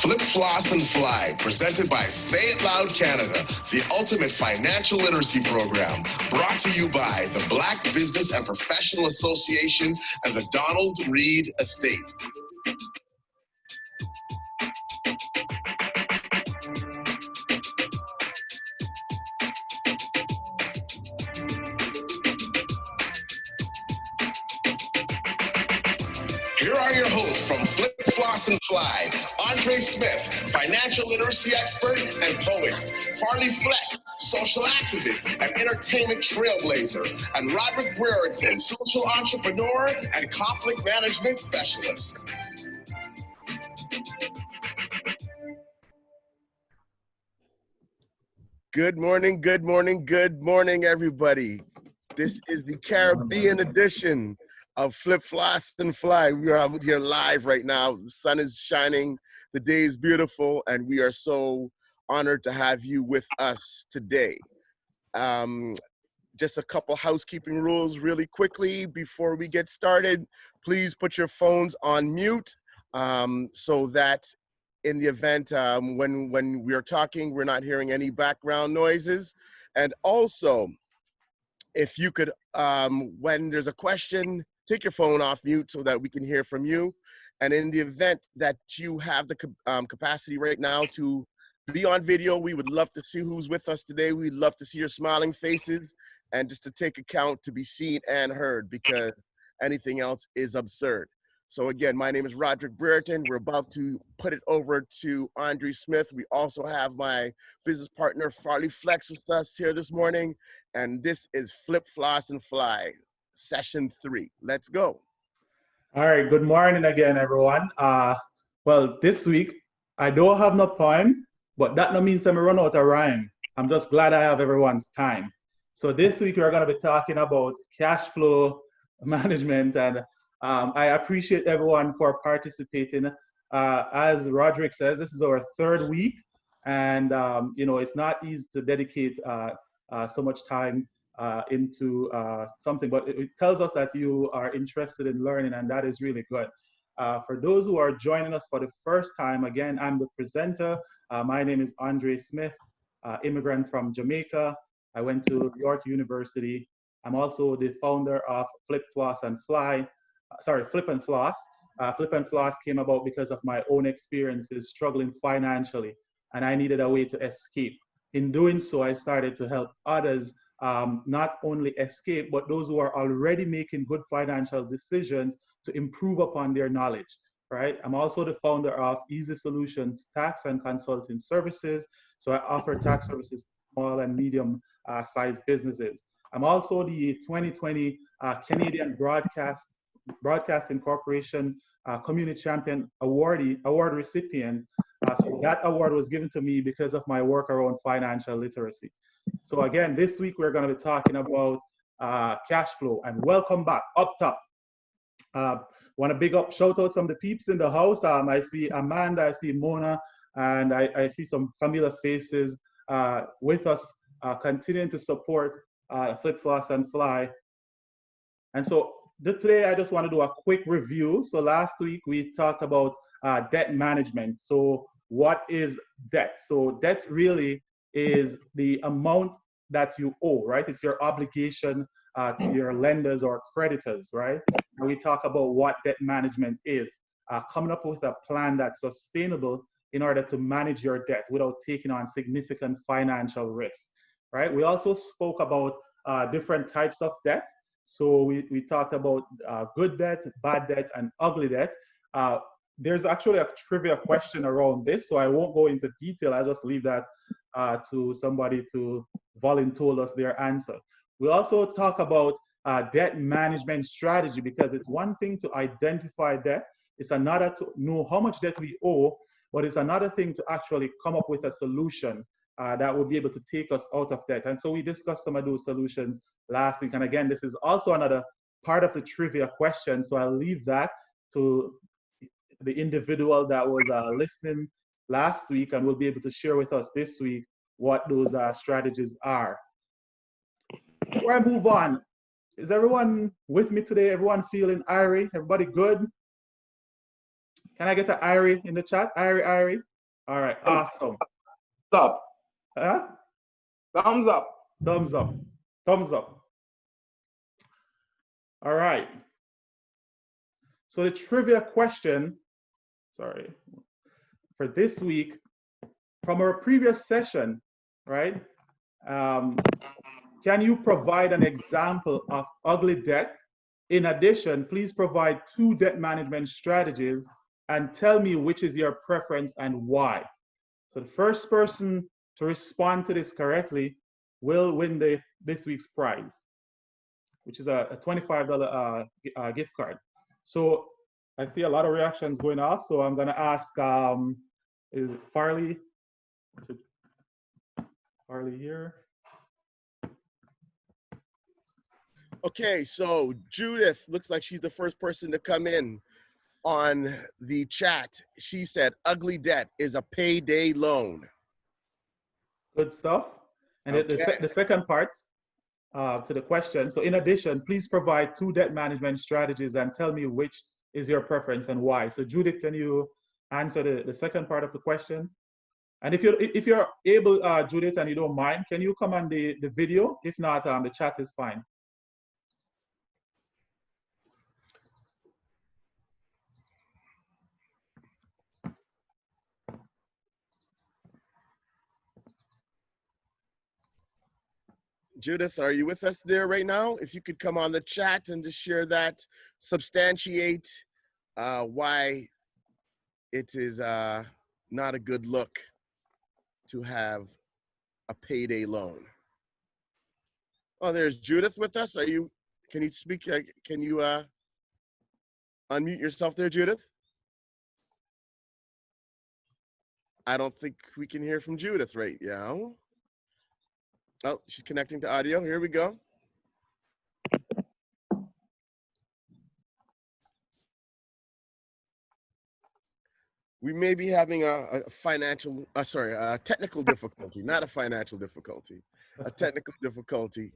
Flip, Floss, and Fly, presented by Say It Loud Canada, the ultimate financial literacy program, brought to you by the Black Business and Professional Association and the Donald Reid Estate. Here are your hosts from Flip, Floss, and Fly, Andre Smith, financial literacy expert and poet, Farley Fleck, social activist and entertainment trailblazer, and Roderick Brereton, social entrepreneur and conflict management specialist. Good morning, good morning, good morning, everybody. This is the Caribbean edition of Flip, Floss, and Fly. We are out here live right now. The sun is shining, the day is beautiful, and we are so honored to have you with us today. Just a couple housekeeping rules really quickly before we get started. Please put your phones on mute so that in the event when we are talking, we're not hearing any background noises. And also, if you could, when there's a question, take your phone off mute so that we can hear from you. And in the event that you have the capacity right now to be on video, we would love to see who's with us today. We'd love to see your smiling faces and just to take account to be seen and heard, because anything else is absurd. So again, my name is Roderick Brereton. We're about to put it over to Andre Smith. We also have my business partner, Farley Flex, with us here this morning. And this is Flip, Floss, and Fly, session 3. Let's go. All right, good morning again, everyone. Well, this week, I don't have no poem, but that no means I'm run out of rhyme. I'm just glad I have everyone's time. So this week, we're gonna be talking about cash flow management, and I appreciate everyone for participating. As Roderick says, this is our 3rd week, and you know, it's not easy to dedicate so much time into something, but it tells us that you are interested in learning, and that is really good. For those who are joining us for the first time, again, I'm the presenter. My name is Andre Smith, immigrant from Jamaica. I went to York University. I'm also the founder of Flip, Floss, and Fly. Flip and Floss. Flip and Floss came about because of my own experiences struggling financially, and I needed a way to escape. In doing so, I started to help others not only escape, but those who are already making good financial decisions to improve upon their knowledge, right? I'm also the founder of Easy Solutions Tax and Consulting Services. So I offer tax services to small and medium sized businesses. I'm also the 2020 Canadian Broadcasting Corporation Community Champion Award recipient. So that award was given to me because of my work around financial literacy. So again, this week we're going to be talking about cash flow, and welcome back. Up top, want to big up, shout out some of the peeps in the house. I see Amanda, I see Mona, and I see some familiar faces with us, continuing to support Flip, Floss, and Fly. And so today I just want to do a quick review. So last week we talked about debt management. So what is debt? So debt really is the amount that you owe, right? It's your obligation to your lenders or creditors, right? And we talk about what debt management is, coming up with a plan that's sustainable in order to manage your debt without taking on significant financial risk, right? We also spoke about different types of debt. So we talked about good debt, bad debt, and ugly debt. There's actually a trivia question around this, so I won't go into detail. I'll just leave that to somebody to volunteer us their answer. We also talk about debt management strategy, because it's one thing to identify debt, it's another to know how much debt we owe, but it's another thing to actually come up with a solution that will be able to take us out of debt. And so we discussed some of those solutions last week. And again, this is also another part of the trivia question, so I'll leave that to the individual that was listening last week and will be able to share with us this week what those strategies are. Before I move on, is everyone with me today? Everyone feeling irie? Everybody good? Can I get an irie in the chat? Irie, irie? All right, awesome. Up. Huh? Thumbs up. Thumbs up. Thumbs up. All right. So the trivia question, sorry, for this week, from our previous session, right? Can you provide an example of ugly debt? In addition, please provide 2 debt management strategies and tell me which is your preference and why. So the first person to respond to this correctly will win this week's prize, which is a $25 gift card. So I see a lot of reactions going off. So I'm gonna ask, is Farley here? Okay, so Judith looks like she's the first person to come in on the chat. She said, ugly debt is a payday loan. Good stuff. And Okay. the second part to the question. So in addition, please provide 2 debt management strategies and tell me which is your preference and why. So Judith, can you answer the second part of the question? And if you're able, Judith, and you don't mind, can you come on the video? If not, the chat is fine. Judith, are you with us there right now? If you could come on the chat and just share that, substantiate why it is not a good look to have a payday loan. Oh, there's Judith with us. Can you speak? Can you unmute yourself there, Judith? I don't think we can hear from Judith right now. Oh, she's connecting to audio. Here we go. We may be having a technical difficulty, not a financial difficulty, a technical difficulty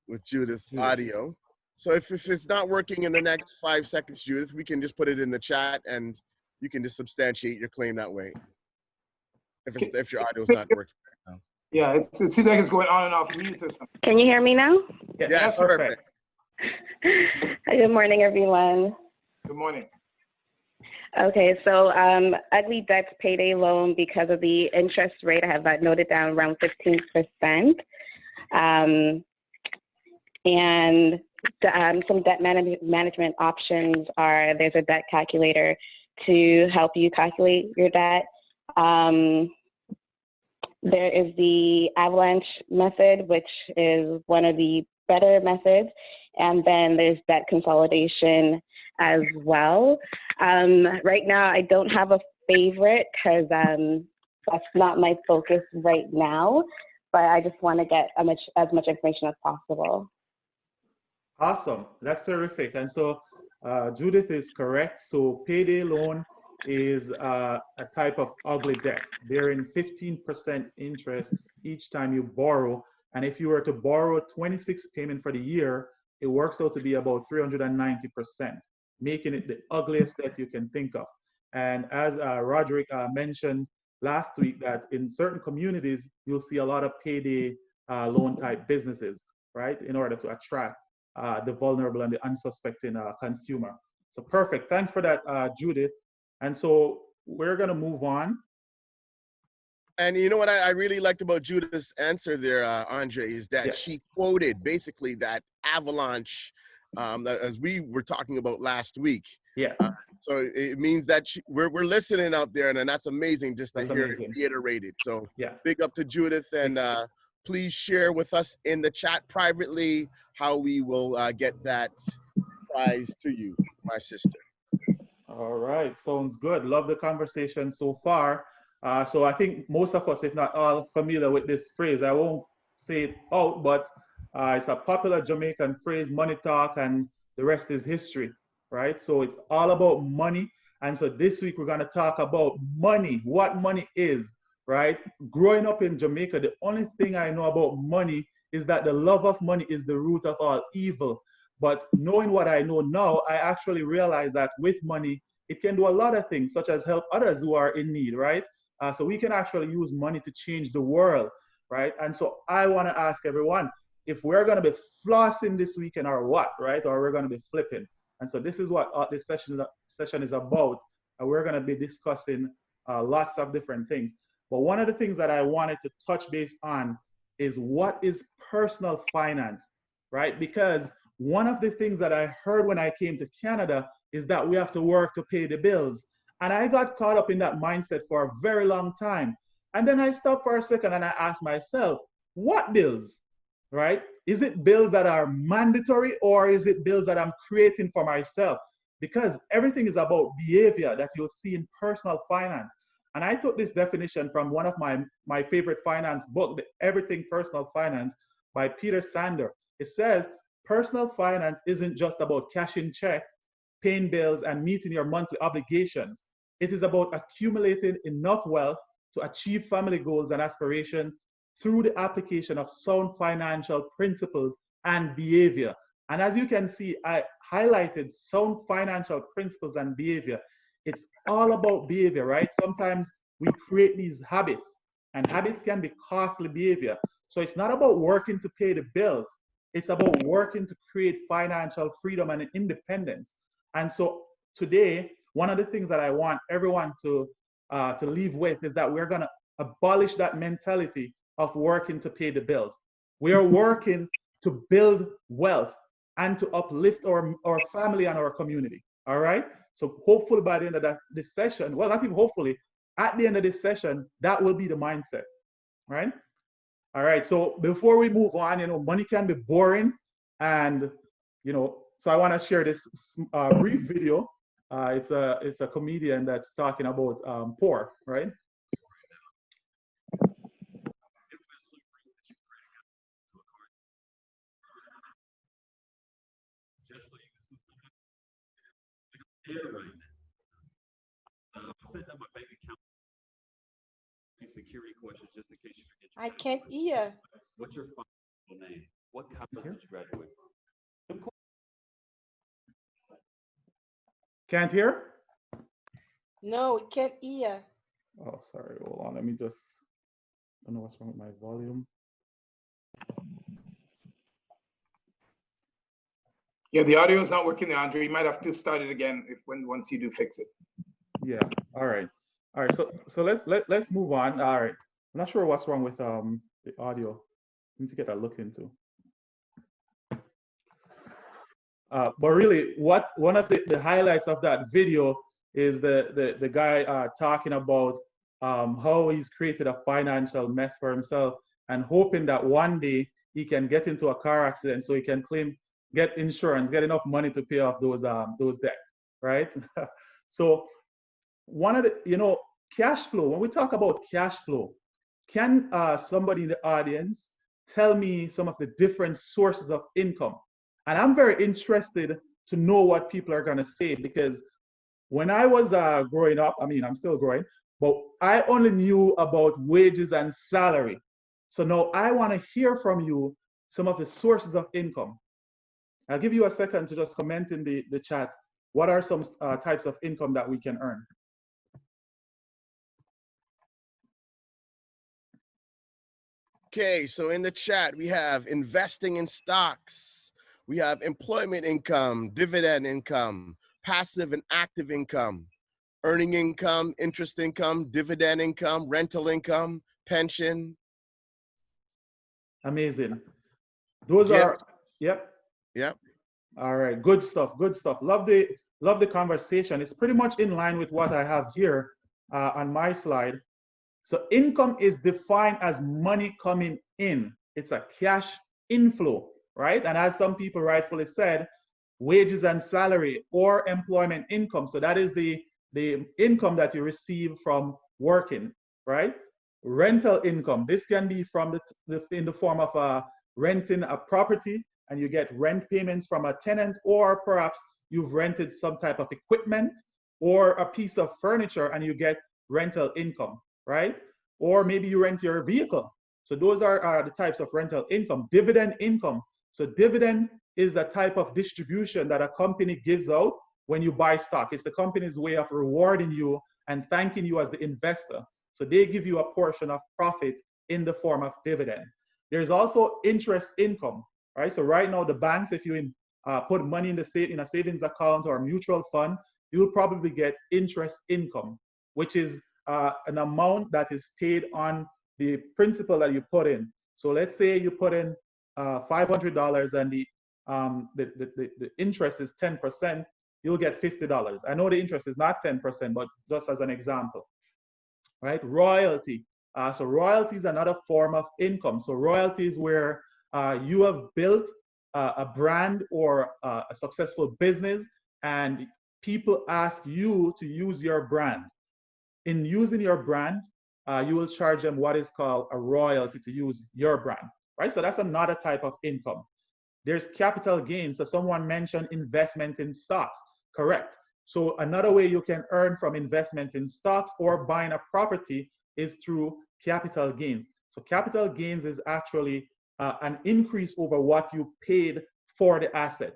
with Judith's audio. So if it's not working in the next 5 seconds, Judith, we can just put it in the chat and you can just substantiate your claim that way. If your audio is not working right now. Yeah, it seems like it's going on and off mute or something. Can you hear me now? Yes, perfect. Good morning, everyone. Good morning. Okay, so ugly debts payday loan, because of the interest rate, I have that noted down around 15%. And some debt management options are, there's a debt calculator to help you calculate your debt. There is the avalanche method, which is one of the better methods. And then there's debt consolidation as well. Right now, I don't have a favorite because that's not my focus right now, but I just want to get as much information as possible. Awesome, that's terrific. And so Judith is correct. So payday loan is a type of ugly debt, bearing 15% interest each time you borrow. And if you were to borrow 26 payments for the year, it works out to be about 390%, making it the ugliest debt you can think of. And as Roderick mentioned last week, that in certain communities, you'll see a lot of payday loan type businesses, right? In order to attract the vulnerable and the unsuspecting consumer. So perfect, thanks for that, Judith. And so we're gonna move on. And you know what I really liked about Judith's answer there, Andre, is that she quoted basically that avalanche as we were talking about last week. Yeah. So it means that we're listening out there, and that's amazing just to hear it reiterated. So big up to Judith, and please share with us in the chat privately how we will get that prize to you, my sister. All right, sounds good. Love the conversation so far. So I think most of us, if not all, familiar with this phrase. I won't say it out, but it's a popular Jamaican phrase, money talk, and the rest is history, right? So it's all about money. And so this week we're gonna talk about money, what money is, right? Growing up in Jamaica, the only thing I know about money is that the love of money is the root of all evil. But knowing what I know now, I actually realize that with money, it can do a lot of things, such as help others who are in need, right? So we can actually use money to change the world, right? And so I want to ask everyone if we're going to be flossing this weekend or what, right? Or we're going to be flipping. And so this is what this session is about. And we're going to be discussing lots of different things. But one of the things that I wanted to touch base on is what is personal finance, right? Because one of the things that I heard when I came to Canada is that we have to work to pay the bills. And I got caught up in that mindset for a very long time. And then I stopped for a second and I asked myself, what bills, right? Is it bills that are mandatory or is it bills that I'm creating for myself? Because everything is about behavior that you'll see in personal finance. And I took this definition from one of my favorite finance book, The Everything Personal Finance by Peter Sander. It says, personal finance isn't just about cashing checks, paying bills, and meeting your monthly obligations. It is about accumulating enough wealth to achieve family goals and aspirations through the application of sound financial principles and behavior. And as you can see, I highlighted sound financial principles and behavior. It's all about behavior, right? Sometimes we create these habits, and habits can be costly behavior. So it's not about working to pay the bills. It's about working to create financial freedom and independence. And so today, one of the things that I want everyone to leave with is that we're going to abolish that mentality of working to pay the bills. We are working to build wealth and to uplift our family and our community. All right. So hopefully by the end of this session, well, not even hopefully, at the end of this session, that will be the mindset. Right. All right. So before we move on, money can be boring. And, so I want to share this brief video. It's a comedian that's talking about poor, right? Security questions just in case you forget. I can't hear. What's your final name? What college did you graduate from? Can't hear? No, we can't hear. Oh, sorry. Hold on. Let me just, I don't know what's wrong with my volume. Yeah, the audio is not working there, Andre. You might have to start it again once you do fix it. Yeah. All right. All right. So let's move on. All right. I'm not sure what's wrong with the audio. I need to get that looked into. But really, one of the highlights of that video is the guy talking about how he's created a financial mess for himself and hoping that one day he can get into a car accident so he can get insurance, get enough money to pay off those debts, right? So one of the, cash flow, when we talk about cash flow, can somebody in the audience tell me some of the different sources of income? And I'm very interested to know what people are going to say, because when I was growing up, I mean, I'm still growing, but I only knew about wages and salary. So now I want to hear from you some of the sources of income. I'll give you a second to just comment in the chat. What are some types of income that we can earn? Okay, so in the chat, we have investing in stocks. We have employment income, dividend income, passive and active income, earning income, interest income, dividend income, rental income, pension. Amazing. Those are, yep. Yep. All right, good stuff, good stuff. Love the conversation. It's pretty much in line with what I have here on my slide. So income is defined as money coming in. It's a cash inflow, right? And as some people rightfully said, wages and salary or employment income. So that is the income that you receive from working, right? Rental income. This can be from in the form of renting a property, and you get rent payments from a tenant, or perhaps you've rented some type of equipment or a piece of furniture and you get rental income, right? Or maybe you rent your vehicle. So those are the types of rental income. Dividend income. So dividend is a type of distribution that a company gives out when you buy stock. It's the company's way of rewarding you and thanking you as the investor. So they give you a portion of profit in the form of dividend. There's also interest income, right? So right now the banks, if you put money in a savings account or a mutual fund, you'll probably get interest income, which is an amount that is paid on the principal that you put in. So let's say you put in $500 and the interest is 10%, you'll get $50. I know the interest is not 10%, but just as an example, right? Royalty. So royalty is another form of income. So royalty is where you have built a brand or a successful business, and people ask you to use your brand. In using your brand, you will charge them what is called a royalty to use your brand, right? So that's another type of income. There's capital gains. So someone mentioned investment in stocks, correct? So another way you can earn from investment in stocks or buying a property is through capital gains. So capital gains is actually an increase over what you paid for the asset.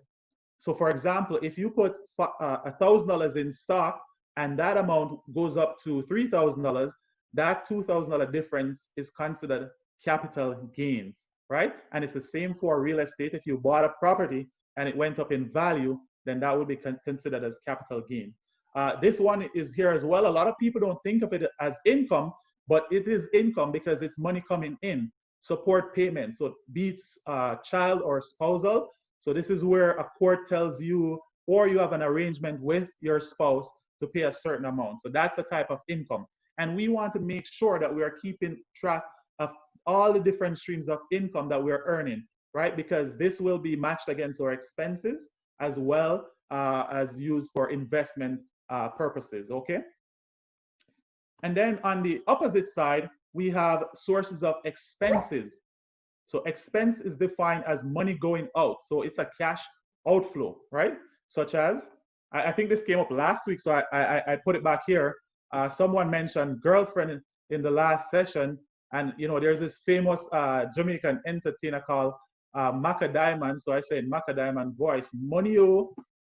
So for example, if you put $1,000 in stock and that amount goes up to $3,000, that $2,000 difference is considered capital gains, right? And it's the same for real estate. If you bought a property and it went up in value, then that would be considered as capital gains. This one is here as well. A lot of people don't think of it as income, but it is income because it's money coming in. Support payments, so beats child or spousal. So this is where a court tells you, or you have an arrangement with your spouse to pay a certain amount. So that's a type of income. And we want to make sure that we are keeping track of all the different streams of income that we're earning, right? Because this will be matched against our expenses as well as used for investment purposes, okay? And then on the opposite side, we have sources of expenses. So expense is defined as money going out. So it's a cash outflow, right? Such as, I think this came up last week, so I put it back here. Someone mentioned girlfriend in the last session. And you know, there's this famous Jamaican entertainer called Maca Diamond. So I said Maca Diamond voice, money,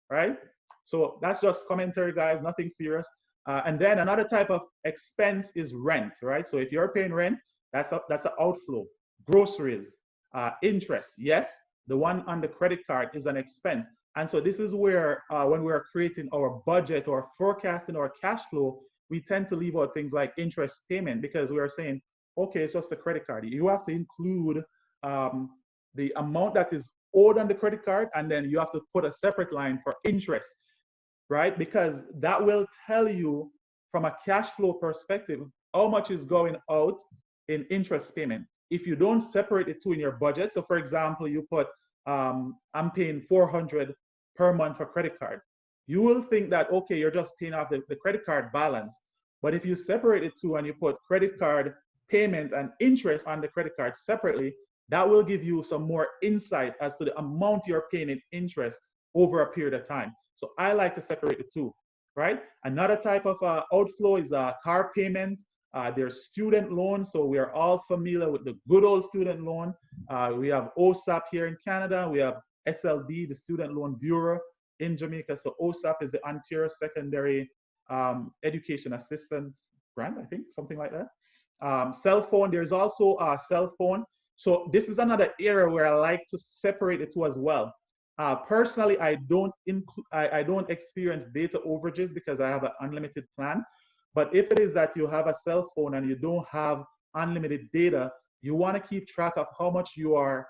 right? So that's just commentary, guys, nothing serious. And then another type of expense is rent, right? So if you're paying rent, that's an outflow. Groceries, interest, yes, the one on the credit card is an expense. And so this is where when we're creating our budget or forecasting our cash flow, we tend to leave out things like interest payment because we are saying, okay, it's just the credit card. You have to include the amount that is owed on the credit card, and then you have to put a separate line for interest, right? Because that will tell you from a cash flow perspective how much is going out in interest payment. If you don't separate the two in your budget, so for example, you put, I'm paying $400 per month for credit card, you will think that, okay, you're just paying off the credit card balance. But if you separate the two and you put credit card payment and interest on the credit card separately, that will give you some more insight as to the amount you're paying in interest over a period of time. So I like to separate the two, right? Another type of outflow is car payment. There's student loans. So we are all familiar with the good old student loan. We have OSAP here in Canada. We have SLB, the Student Loan Bureau in Jamaica. So OSAP is the Ontario Secondary Education Assistance Grant, I think, something like that. Cell phone, there's also a cell phone. So this is another area where I like to separate the two as well. Personally, I don't experience data overages because I have an unlimited plan. But if it is that you have a cell phone and you don't have unlimited data, you want to keep track of how much you are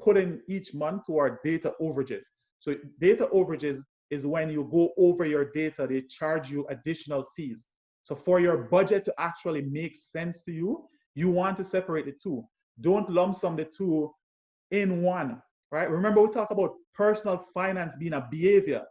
putting each month toward data overages. So data overages is when you go over your data, they charge you additional fees. So for your budget to actually make sense to you, you want to separate the two. Don't lump sum the two in one, right? Remember, we talk about personal finance being a behavior.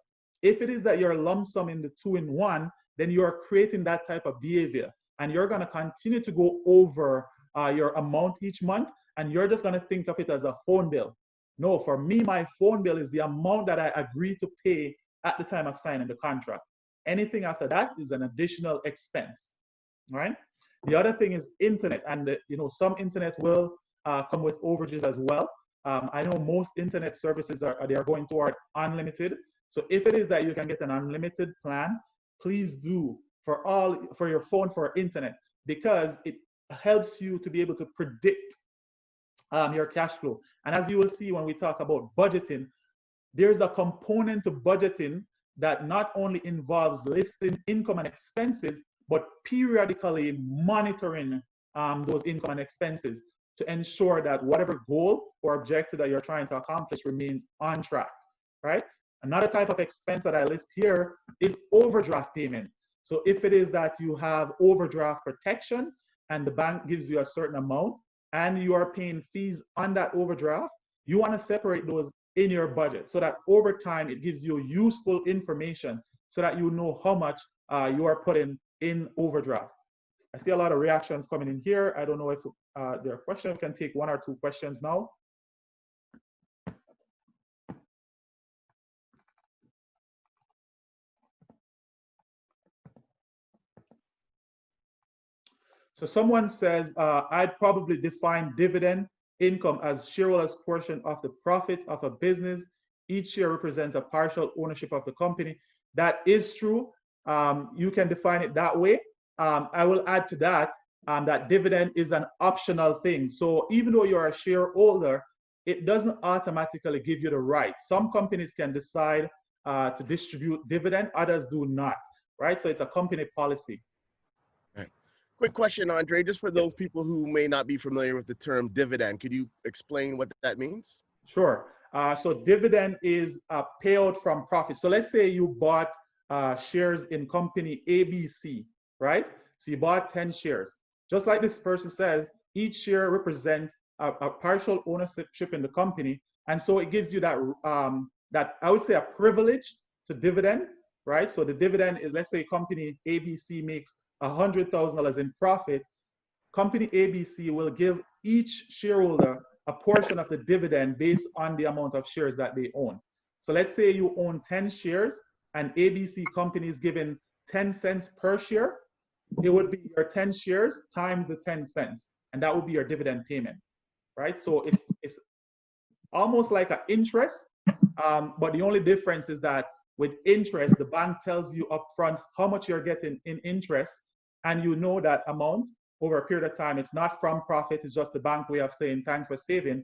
If it is that you're lump summing the two in one, then you're creating that type of behavior. And you're going to continue to go over your amount each month, and you're just going to think of it as a phone bill. No, for me, my phone bill is the amount that I agree to pay at the time of signing the contract. Anything after that is an additional expense, right? The other thing is internet, and some internet will come with overages as well. I know most internet services are going toward unlimited. So if it is that you can get an unlimited plan, please do for your phone for internet. because it helps you to be able to predict your cash flow. And as you will see when we talk about budgeting, there's a component to budgeting that not only involves listing income and expenses, but periodically monitoring those income and expenses to ensure that whatever goal or objective that you're trying to accomplish remains on track, right? Another type of expense that I list here is overdraft payment. So if it is that you have overdraft protection and the bank gives you a certain amount and you are paying fees on that overdraft, you want to separate those in your budget so that over time it gives you useful information so that you know how much you are putting in overdraft. I see a lot of reactions coming in here. I don't know if there are questions. We can take one or two questions now. So someone says, I'd probably define dividend income as shareholders' portion of the profits of a business. Each share represents a partial ownership of the company. That is true. You can define it that way. I will add to that that dividend is an optional thing. So even though you're a shareholder, it doesn't automatically give you the right. Some companies can decide to distribute dividend, others do not, right? So it's a company policy. Quick question, Andre, just for those people who may not be familiar with the term dividend, could you explain what that means? Sure. So dividend is a payout from profit. So let's say you bought shares in company ABC, right? So you bought 10 shares. Just like this person says, each share represents a partial ownership in the company. And so it gives you that, that I would say a privilege to dividend, right? So the dividend is, let's say company ABC makes $100,000 in profit. Company ABC will give each shareholder a portion of the dividend based on the amount of shares that they own. So let's say you own 10 shares and ABC company is given 10 cents per share. It would be your 10 shares times the 10 cents, and that would be your dividend payment, right? So it's almost like an interest, but the only difference is that with interest, the bank tells you upfront how much you're getting in interest, and you know that amount over a period of time. It's not from profit, it's just the bank way of saying thanks for saving.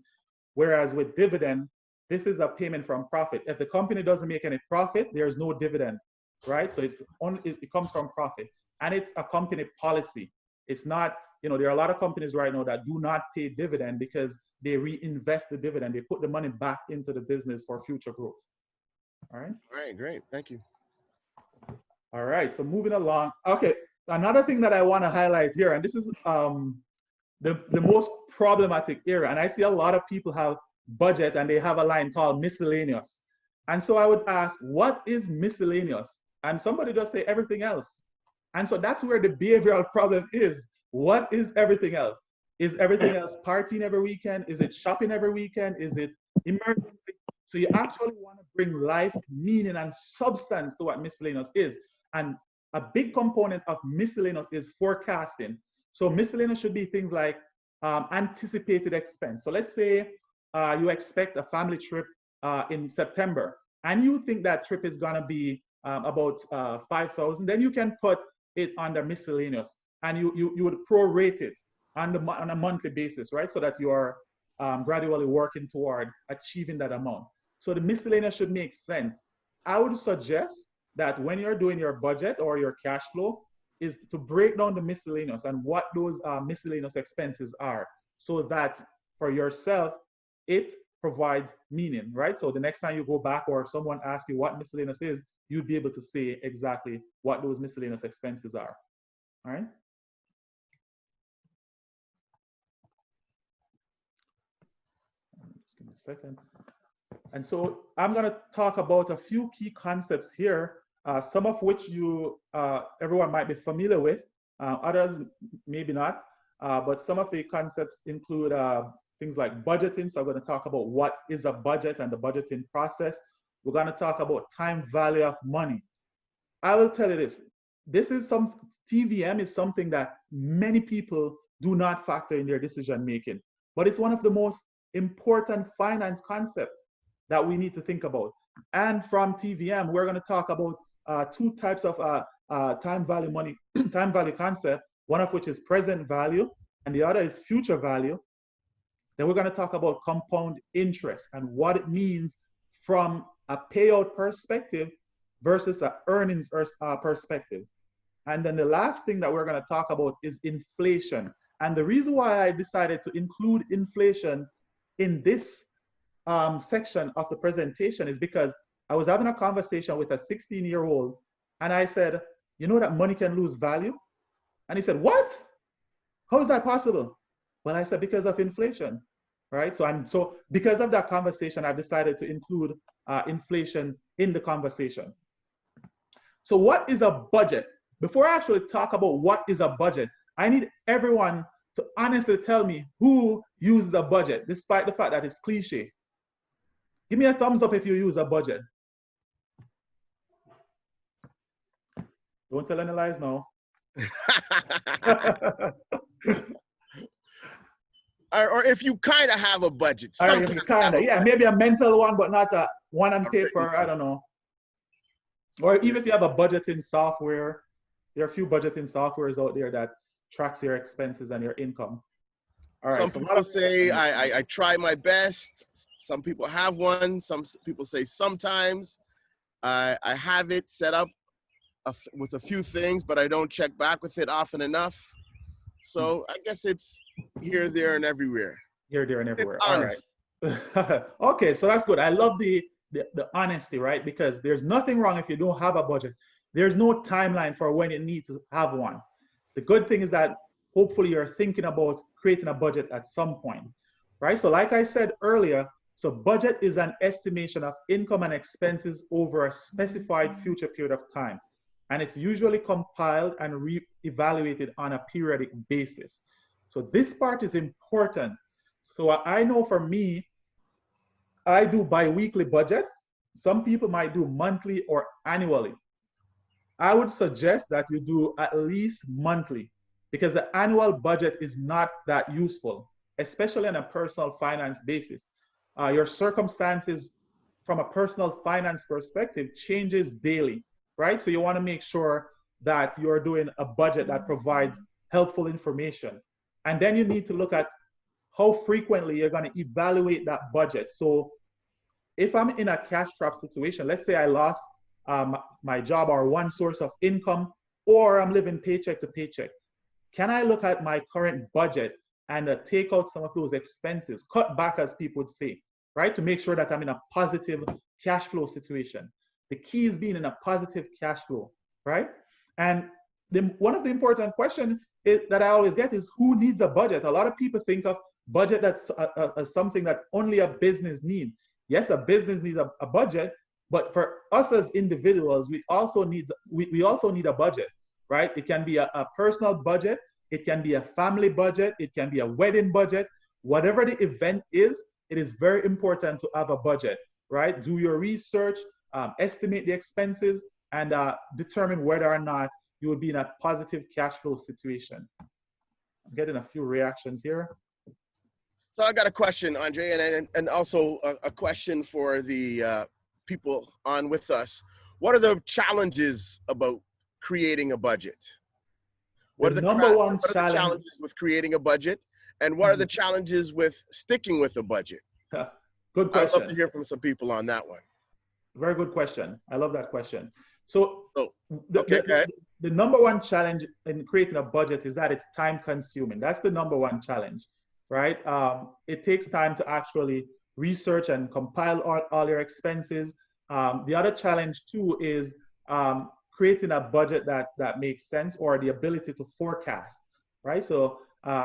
Whereas with dividend, this is a payment from profit. If the company doesn't make any profit, there's no dividend, right? So it's only, it comes from profit. And it's a company policy. It's not, you know, there are a lot of companies right now that do not pay dividend because they reinvest the dividend. They put the money back into the business for future growth. All right. All right, great. Thank you. All right. So moving along. Okay. Another thing that I want to highlight here, and this is the most problematic area. And I see a lot of people have budget and they have a line called miscellaneous. And so I would ask, what is miscellaneous? And somebody just say everything else. And so that's where the behavioral problem is. What is everything else? Is everything else partying every weekend? Is it shopping every weekend? Is it emergency? So you actually want to bring life, meaning, and substance to what miscellaneous is. And a big component of miscellaneous is forecasting. So miscellaneous should be things like anticipated expense. So let's say you expect a family trip in September, and you think that trip is gonna be about 5,000. Then you can put it under miscellaneous, and you would prorate it on a monthly basis, right? So that you are gradually working toward achieving that amount. So the miscellaneous should make sense. I would suggest that when you're doing your budget or your cash flow, is to break down the miscellaneous and what those miscellaneous expenses are, so that for yourself, it provides meaning, right? So the next time you go back or someone asks you what miscellaneous is, you'd be able to say exactly what those miscellaneous expenses are, all right? Just give me a second. And so I'm gonna talk about a few key concepts here, some of which everyone might be familiar with, others maybe not, but some of the concepts include things like budgeting. So I'm going to talk about what is a budget and the budgeting process. We're going to talk about time value of money. I will tell you this is TVM is something that many people do not factor in their decision making, but it's one of the most important finance concepts that we need to think about. And from TVM, we're going to talk about two types of time value concept. one of which is present value, and the other is future value. Then we're going to talk about compound interest and what it means from a payout perspective versus an earnings perspective. And then the last thing that we're going to talk about is inflation. And the reason why I decided to include inflation in this section of the presentation is because I was having a conversation with a 16-year-old, and I said, you know that money can lose value? And he said, what? How is that possible? Well, I said, because of inflation, right? So because of that conversation, I've decided to include inflation in the conversation. So what is a budget? Before I actually talk about what is a budget, I need everyone to honestly tell me who uses a budget, despite the fact that it's cliche. Give me a thumbs up if you use a budget. Don't tell any lies now. Or if you kind of have a budget. Yeah, maybe a mental one, but not a one on paper, I don't know. Or even if you have a budgeting software, there are a few budgeting softwares out there that tracks your expenses and your income. All right. Some people say I try my best. Some people have one. Some people say sometimes. I have it set up with a few things, but I don't check back with it often enough. So I guess it's here, there, and everywhere. Here, there, and everywhere. All right. Okay, so that's good. I love the honesty, right? Because there's nothing wrong if you don't have a budget. There's no timeline for when you need to have one. The good thing is that hopefully you're thinking about creating a budget at some point, right? So like I said earlier, so budget is an estimation of income and expenses over a specified future period of time. And it's usually compiled and re-evaluated on a periodic basis. So this part is important. So I know for me, I do bi-weekly budgets. Some people might do monthly or annually. I would suggest that you do at least monthly, because the annual budget is not that useful, especially on a personal finance basis. Your circumstances from a personal finance perspective changes daily, right? So you want to make sure that you're doing a budget that provides helpful information. And then you need to look at how frequently you're going to evaluate that budget. So if I'm in a cash trap situation, let's say I lost my job or one source of income, or I'm living paycheck to paycheck, can I look at my current budget and take out some of those expenses, cut back, as people would say, right? To make sure that I'm in a positive cash flow situation. The key is being in a positive cash flow, right? And one of the important questions that I always get is, who needs a budget? A lot of people think of budget that's something that only a business needs. Yes, a business needs a budget, but for us as individuals, we also need a budget, right? It can be a personal budget, it can be a family budget, it can be a wedding budget. Whatever the event is, it is very important to have a budget, right? Do your research, estimate the expenses, and determine whether or not you will be in a positive cash flow situation. I'm getting a few reactions here. So I got a question, Andre, and also a question for the people on with us. What are the challenges about creating a budget? What are the challenges with creating a budget? And what are the challenges with sticking with a budget? Good question. I'd love to hear from some people on that one. Very good question. I love that question. So the number one challenge in creating a budget is that it's time consuming. That's the number one challenge, right? It takes time to actually research and compile all your expenses. The other challenge too is creating a budget that makes sense, or the ability to forecast, right? So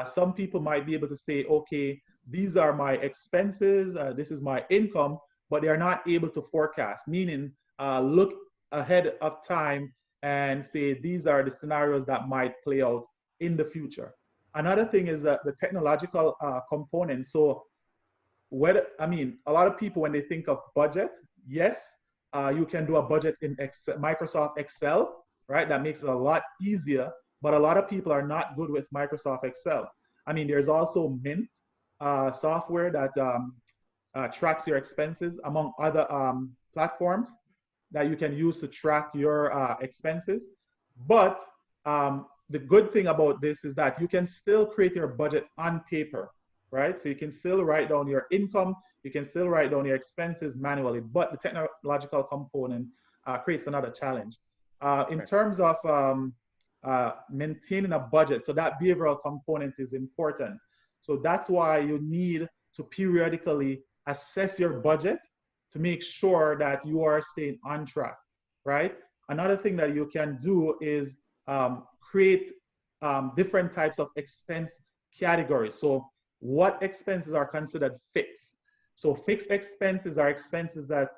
some people might be able to say, okay, these are my expenses, this is my income, but they are not able to forecast, meaning look ahead of time and say, these are the scenarios that might play out in the future. Another thing is that the technological component. So a lot of people, when they think of budget, yes, you can do a budget in Microsoft Excel, right? That makes it a lot easier, but a lot of people are not good with Microsoft Excel. I mean, there's also Mint software that tracks your expenses, among other platforms that you can use to track your expenses. But the good thing about this is that you can still create your budget on paper, right? So you can still write down your income, you can still write down your expenses manually, but the technological component creates another challenge. In terms of maintaining a budget, so that behavioral component is important. So that's why you need to periodically assess your budget to make sure that you are staying on track, right? Another thing that you can do is create different types of expense categories. So what expenses are considered fixed? So fixed expenses are expenses that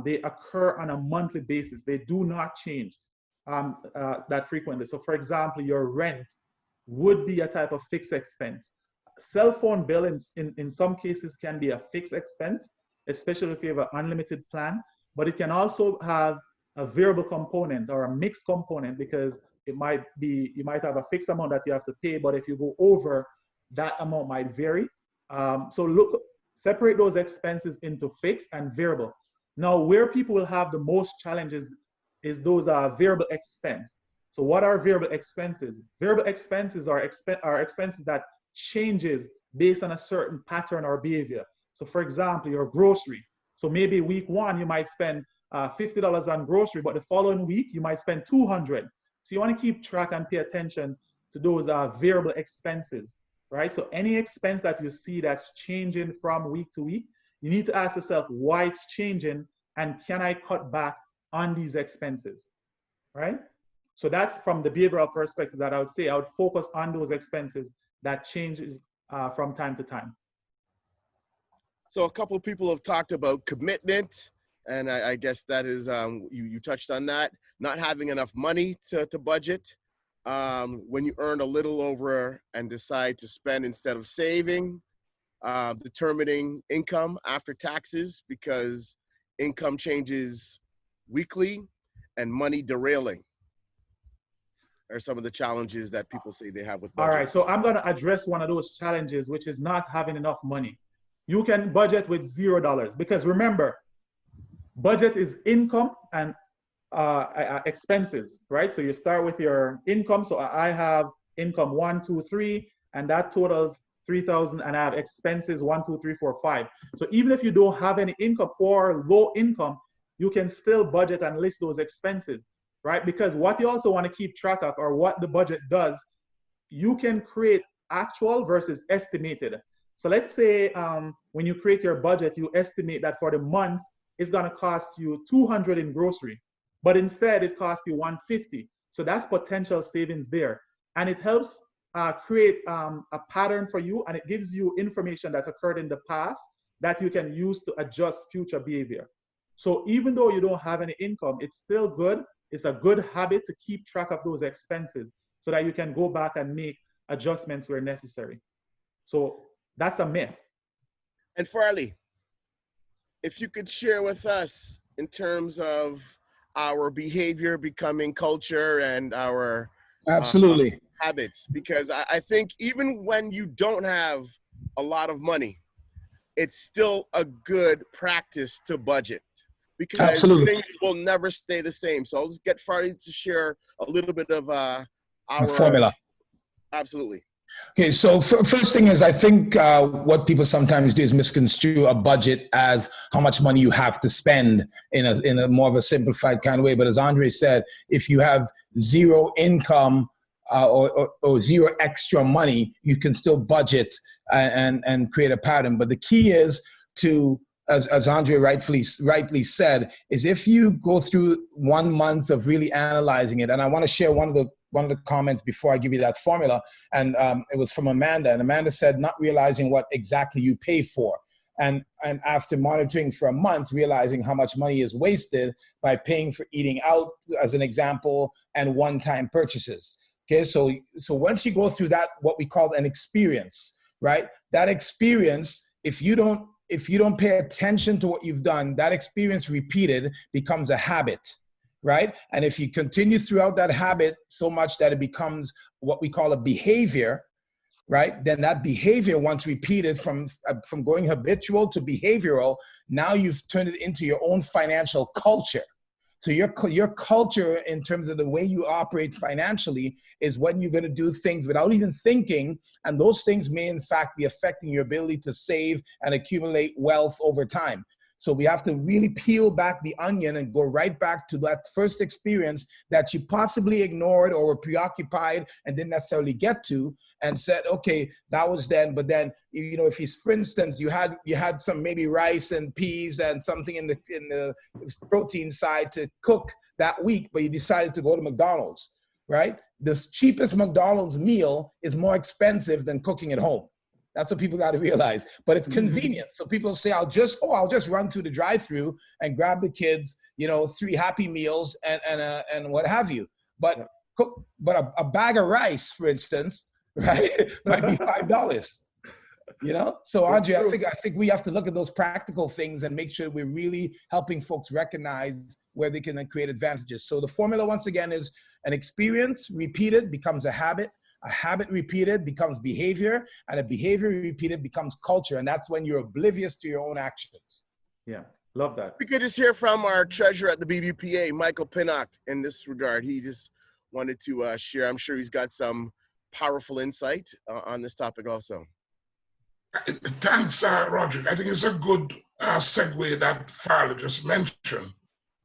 they occur on a monthly basis. They do not change that frequently. So for example, your rent would be a type of fixed expense. Cell phone bill in some cases can be a fixed expense, especially if you have an unlimited plan, but it can also have a variable component or a mixed component, because it might be, you might have a fixed amount that you have to pay, but if you go over, that amount might vary. So separate those expenses into fixed and variable. Now, where people will have the most challenges is those variable expense. So what are variable expenses? Variable expenses are expenses that changes based on a certain pattern or behavior. So for example, your grocery. So maybe week one, you might spend $50 on grocery, but the following week, you might spend $200. So you want to keep track and pay attention to those variable expenses, right? So any expense that you see that's changing from week to week, you need to ask yourself why it's changing and can I cut back on these expenses, right? So that's from the behavioral perspective that I would say I would focus on those expenses that changes from time to time. So a couple of people have talked about commitment, and I guess that is, you touched on that, not having enough money to budget. When you earn a little over and decide to spend instead of saving, determining income after taxes because income changes weekly, and money derailing are some of the challenges that people say they have with budget. All right, so I'm going to address one of those challenges, which is not having enough money. You can budget with $0 because remember, budget is income and expenses, right? So you start with your income. So I have income 1, 2, 3, and that totals 3,000, and I have expenses 1, 2, 3, 4, 5. So even if you don't have any income or low income, you can still budget and list those expenses, right? Because what you also want to keep track of, or what the budget does, you can create actual versus estimated. So let's say when you create your budget, you estimate that for the month, it's going to cost you $200 in grocery, but instead it costs you $150. So that's potential savings there. And it helps create a pattern for you, and it gives you information that occurred in the past that you can use to adjust future behavior. So even though you don't have any income, it's still good. It's a good habit to keep track of those expenses so that you can go back and make adjustments where necessary. So that's a myth. And Farley, if you could share with us in terms of our behavior becoming culture and our absolutely habits, because I think even when you don't have a lot of money, it's still a good practice to budget because absolutely things will never stay the same. So I'll just get Farley to share a little bit of our formula. Absolutely. Okay, so first thing is I think what people sometimes do is misconstrue a budget as how much money you have to spend in a more of a simplified kind of way. But as Andre said, if you have zero income or zero extra money, you can still budget and create a pattern. But the key is to, as Andre rightly said, is if you go through 1 month of really analyzing it, and I want to share one of the comments before I give you that formula, and it was from Amanda, and Amanda said not realizing what exactly you pay for, and after monitoring for a month, realizing how much money is wasted by paying for eating out, as an example, and one-time purchases. Okay, so once you go through that, what we call an experience, right? That experience, if you don't pay attention to what you've done, that experience repeated becomes a habit. Right? And if you continue throughout that habit so much that it becomes what we call a behavior, right? Then that behavior, once repeated from going habitual to behavioral, now you've turned it into your own financial culture. So your culture in terms of the way you operate financially is when you're going to do things without even thinking, and those things may in fact be affecting your ability to save and accumulate wealth over time. So we have to really peel back the onion and go right back to that first experience that you possibly ignored or were preoccupied and didn't necessarily get to, and said, okay, that was then. But then, you know, if he's, for instance, you had some maybe rice and peas and something in the protein side to cook that week, but you decided to go to McDonald's, right? The cheapest McDonald's meal is more expensive than cooking at home. That's what people got to realize. But it's convenient. So people say, I'll just run through the drive-through and grab the kids, you know, 3 Happy Meals and what have you. But a bag of rice, for instance, right, might be $5. You know? So Andre, I think we have to look at those practical things and make sure we're really helping folks recognize where they can create advantages. So the formula, once again, is an experience repeated becomes a habit repeated becomes behavior, and a behavior repeated becomes culture. And that's when you're oblivious to your own actions. Yeah, love that. We could just hear from our treasurer at the BBPA, Michael Pinnock, in this regard. He just wanted to share. I'm sure he's got some powerful insight on this topic also. Thanks, Roger. I think it's a good segue that Farley just mentioned,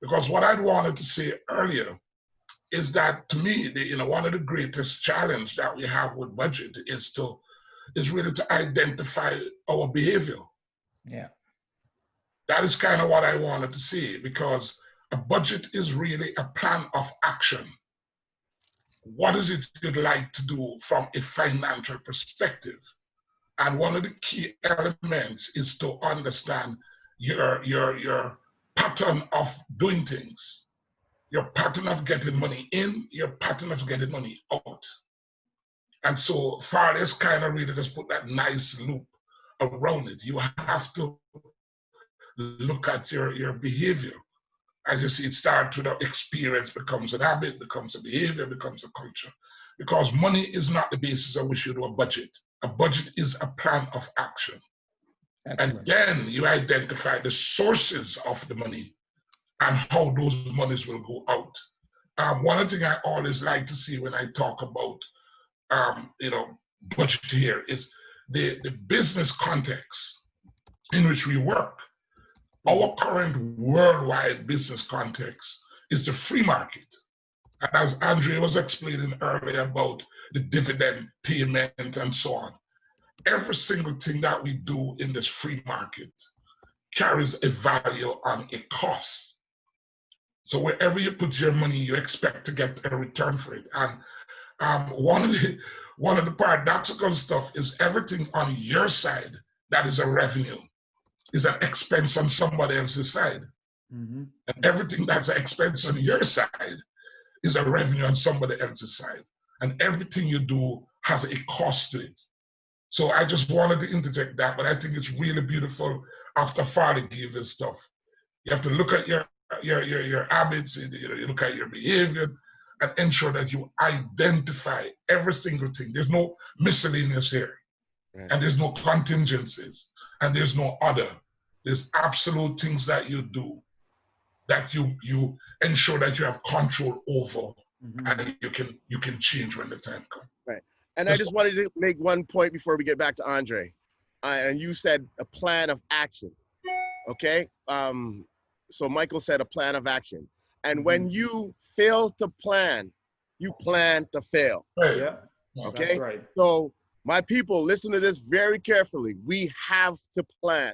because what I'd wanted to say earlier is that, to me, one of the greatest challenge that we have with budget is really to identify our behavior. Yeah. That is kind of what I wanted to say, because a budget is really a plan of action. What is it you'd like to do from a financial perspective? And one of the key elements is to understand your pattern of doing things. Your pattern of getting money in, your pattern of getting money out. And so Farley's kind of really just put that nice loop around it. You have to look at your behavior. As you see, it starts with an experience, becomes an habit, becomes a behavior, becomes a culture. Because money is not the basis on which you do a budget. A budget is a plan of action. Excellent. And then you identify the sources of the money and how those monies will go out. One of the things I always like to see when I talk about, budget here is the business context in which we work. Our current worldwide business context is the free market. And as Andre was explaining earlier about the dividend payment and so on, every single thing that we do in this free market carries a value on a cost. So wherever you put your money, you expect to get a return for it. And one of the paradoxical stuff is everything on your side that is a revenue is an expense on somebody else's side. Mm-hmm. And everything that's an expense on your side is a revenue on somebody else's side. And everything you do has a cost to it. So I just wanted to interject that, but I think it's really beautiful after Farley gave his stuff. You have to look at your habits, you look at your behavior, and ensure that you identify every single thing. There's no miscellaneous here, and there's no contingencies, and there's no other. There's absolute things that you do that you ensure that you have control over, and you can change when the time comes. Right. And I just wanted to make one point before we get back to Andre. And you said a plan of action. Okay. So Michael said a plan of action. And when you fail to plan, you plan to fail. Right. Yeah. Okay. That's right. So my people, listen to this very carefully. We have to plan.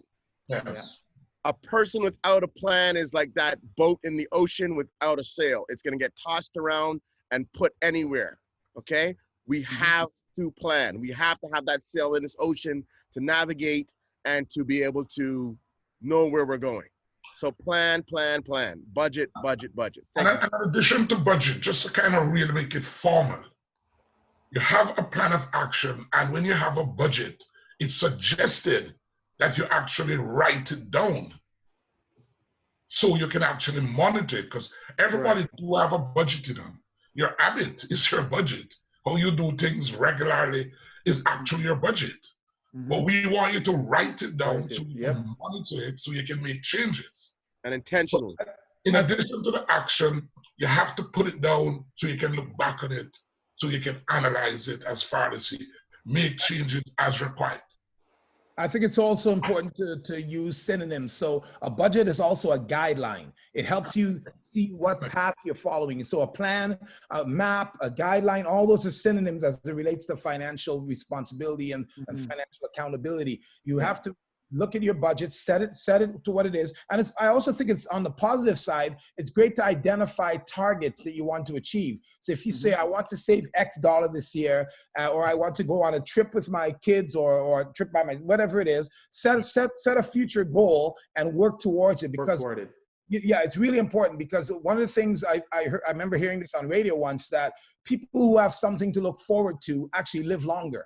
Yes. A person without a plan is like that boat in the ocean without a sail. It's going to get tossed around and put anywhere. Okay. We have to plan. We have to have that sail in this ocean to navigate and to be able to know where we're going. So plan, budget. And in addition to budget, just to kind of really make it formal, you have a plan of action, and when you have a budget, it's suggested that you actually write it down so you can actually monitor it, because everybody do have a budget in them. Your habit is your budget. How you do things regularly is actually your budget. But we want you to write it down so you can monitor it, so you can make changes. And intentionally. In addition to the action, you have to put it down so you can look back on it, so you can analyze it as far as you make changes as required. I think it's also important to use synonyms. So a budget is also a guideline. It helps you see what path you're following. So a plan, a map, a guideline, all those are synonyms as it relates to financial responsibility and financial accountability. You have to look at your budget, set it to what it is. And I also think it's on the positive side, it's great to identify targets that you want to achieve. So if you say, I want to save X dollar this year, or I want to go on a trip with my kids or a trip by my, whatever it is, set a future goal and work towards it, because yeah, it's really important, because one of the things I remember hearing this on radio once, that people who have something to look forward to actually live longer.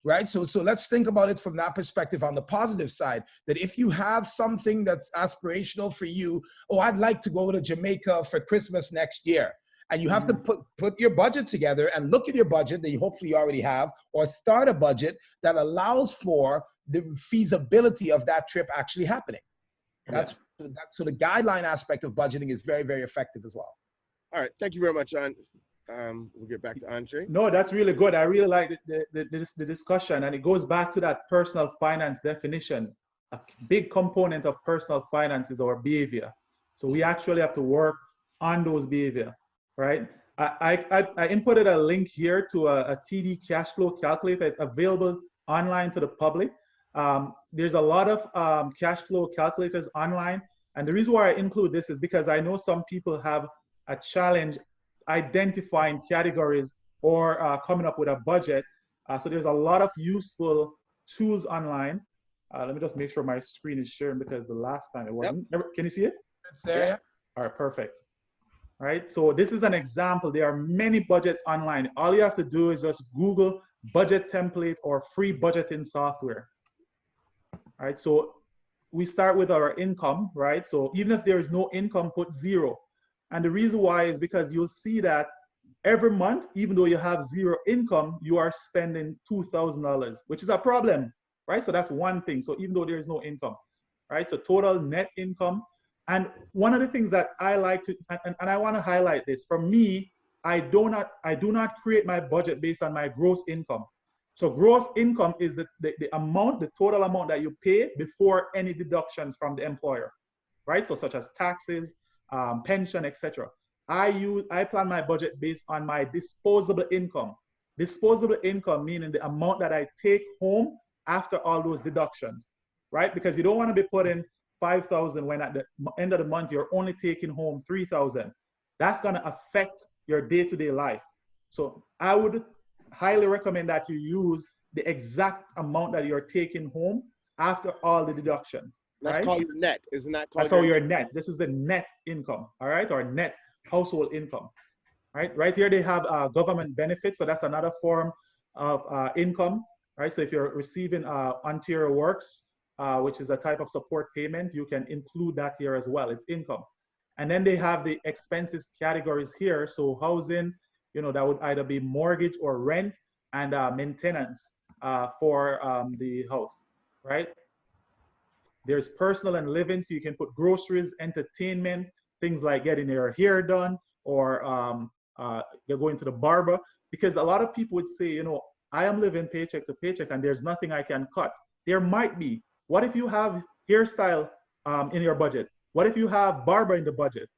Right? So let's think about it from that perspective on the positive side, that if you have something that's aspirational for you, oh, I'd like to go to Jamaica for Christmas next year. And you have to put your budget together and look at your budget that you hopefully already have, or start a budget that allows for the feasibility of that trip actually happening. That's so the guideline aspect of budgeting is very, very effective as well. All right. Thank you very much, John. We'll get back to Andre. No, that's really good. I really like the discussion, and it goes back to that personal finance definition. A big component of personal finance is our behavior. So we actually have to work on those behavior, right? I inputted a link here to a TD cash flow calculator. It's available online to the public. There's a lot of cash flow calculators online. And the reason why I include this is because I know some people have a challenge identifying categories or coming up with a budget. So there's a lot of useful tools online. Let me just make sure my screen is sharing, because the last time it wasn't. Yep. Can you see it? It's there. Yeah. All right, perfect. All right, so this is an example. There are many budgets online. All you have to do is just Google budget template or free budgeting software. All right, so we start with our income, right? So even if there is no income, put 0. And the reason why is because you'll see that every month, even though you have 0 income, you are spending $2,000, which is a problem, right? So that's one thing. So even though there is no income, right? So total net income. And one of the things that I like to, and I want to highlight this, for me, I do not create my budget based on my gross income. So gross income is the amount, the total amount that you pay before any deductions from the employer, right? So such as taxes, pension, etc. I plan my budget based on my disposable income. Disposable income meaning the amount that I take home after all those deductions, right? Because you don't want to be putting 5,000 when at the end of the month you're only taking home 3,000. That's going to affect your day-to-day life. So I would highly recommend that you use the exact amount that you're taking home after all the deductions. That's called your net, isn't that called? That's all your net. This is the net income, all right, or net household income, right? Right here they have government benefits, so that's another form of income, right? So if you're receiving Ontario Works, which is a type of support payment, you can include that here as well. It's income. And then they have the expenses categories here. So housing, you know, that would either be mortgage or rent, and maintenance for the house, right? There's personal and living, so you can put groceries, entertainment, things like getting your hair done, or you're going to the barber. Because a lot of people would say, you know, I am living paycheck to paycheck and there's nothing I can cut. There might be. What if you have hairstyle in your budget? What if you have barber in the budget?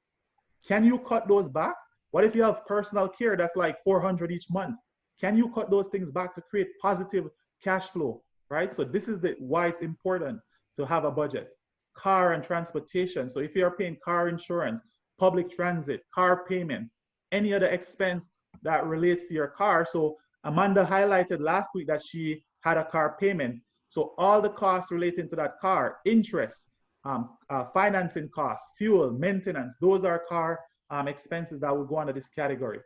Can you cut those back? What if you have personal care that's like $400 each month? Can you cut those things back to create positive cash flow, right? So this is why it's important to have a budget. Car and transportation. So if you're paying car insurance, public transit, car payment, any other expense that relates to your car. So Amanda highlighted last week that she had a car payment. So all the costs relating to that car, interest, financing costs, fuel, maintenance, those are car expenses that will go under this category,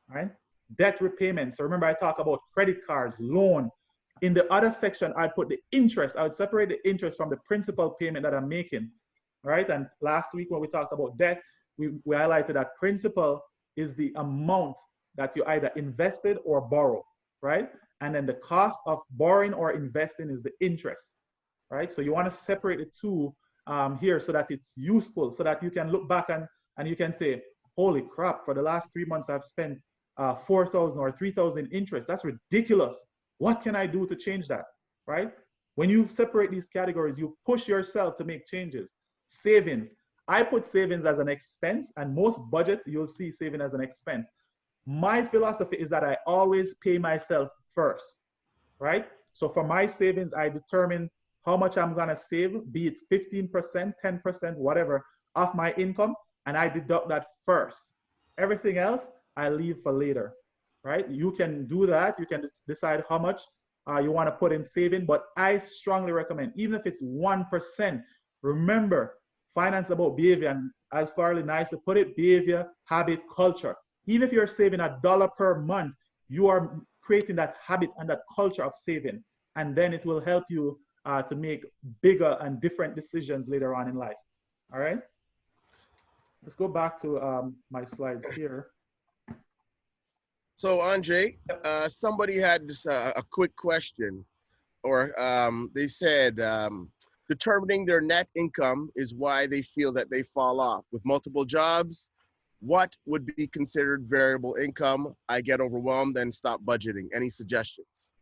right? Debt repayment. So remember I talked about credit cards, loan. In the other section, I put the interest. I would separate the interest from the principal payment that I'm making, right? And last week when we talked about debt, we highlighted that principal is the amount that you either invested or borrow, right? And then the cost of borrowing or investing is the interest, right? So you want to separate the two here so that it's useful, so that you can look back and and you can say, holy crap, for the last 3 months I've spent 4,000 or 3,000 in interest. That's ridiculous. What can I do to change that, right? When you separate these categories, you push yourself to make changes. Savings. I put savings as an expense, and most budgets you'll see saving as an expense. My philosophy is that I always pay myself first, right? So for my savings, I determine how much I'm gonna save, be it 15%, 10%, whatever, of my income, and I deduct that first. Everything else, I leave for later, right? You can do that. You can decide how much you wanna put in saving, but I strongly recommend, even if it's 1%, remember, finance is about behavior, and as Farley nicely put it, behavior, habit, culture. Even if you're saving $1 per month, you are creating that habit and that culture of saving, and then it will help you to make bigger and different decisions later on in life. All right, let's go back to my slides here. So Andre, somebody had just a quick question, or they said determining their net income is why they feel that they fall off. With multiple jobs, what would be considered variable income? I get overwhelmed and stop budgeting. Any suggestions?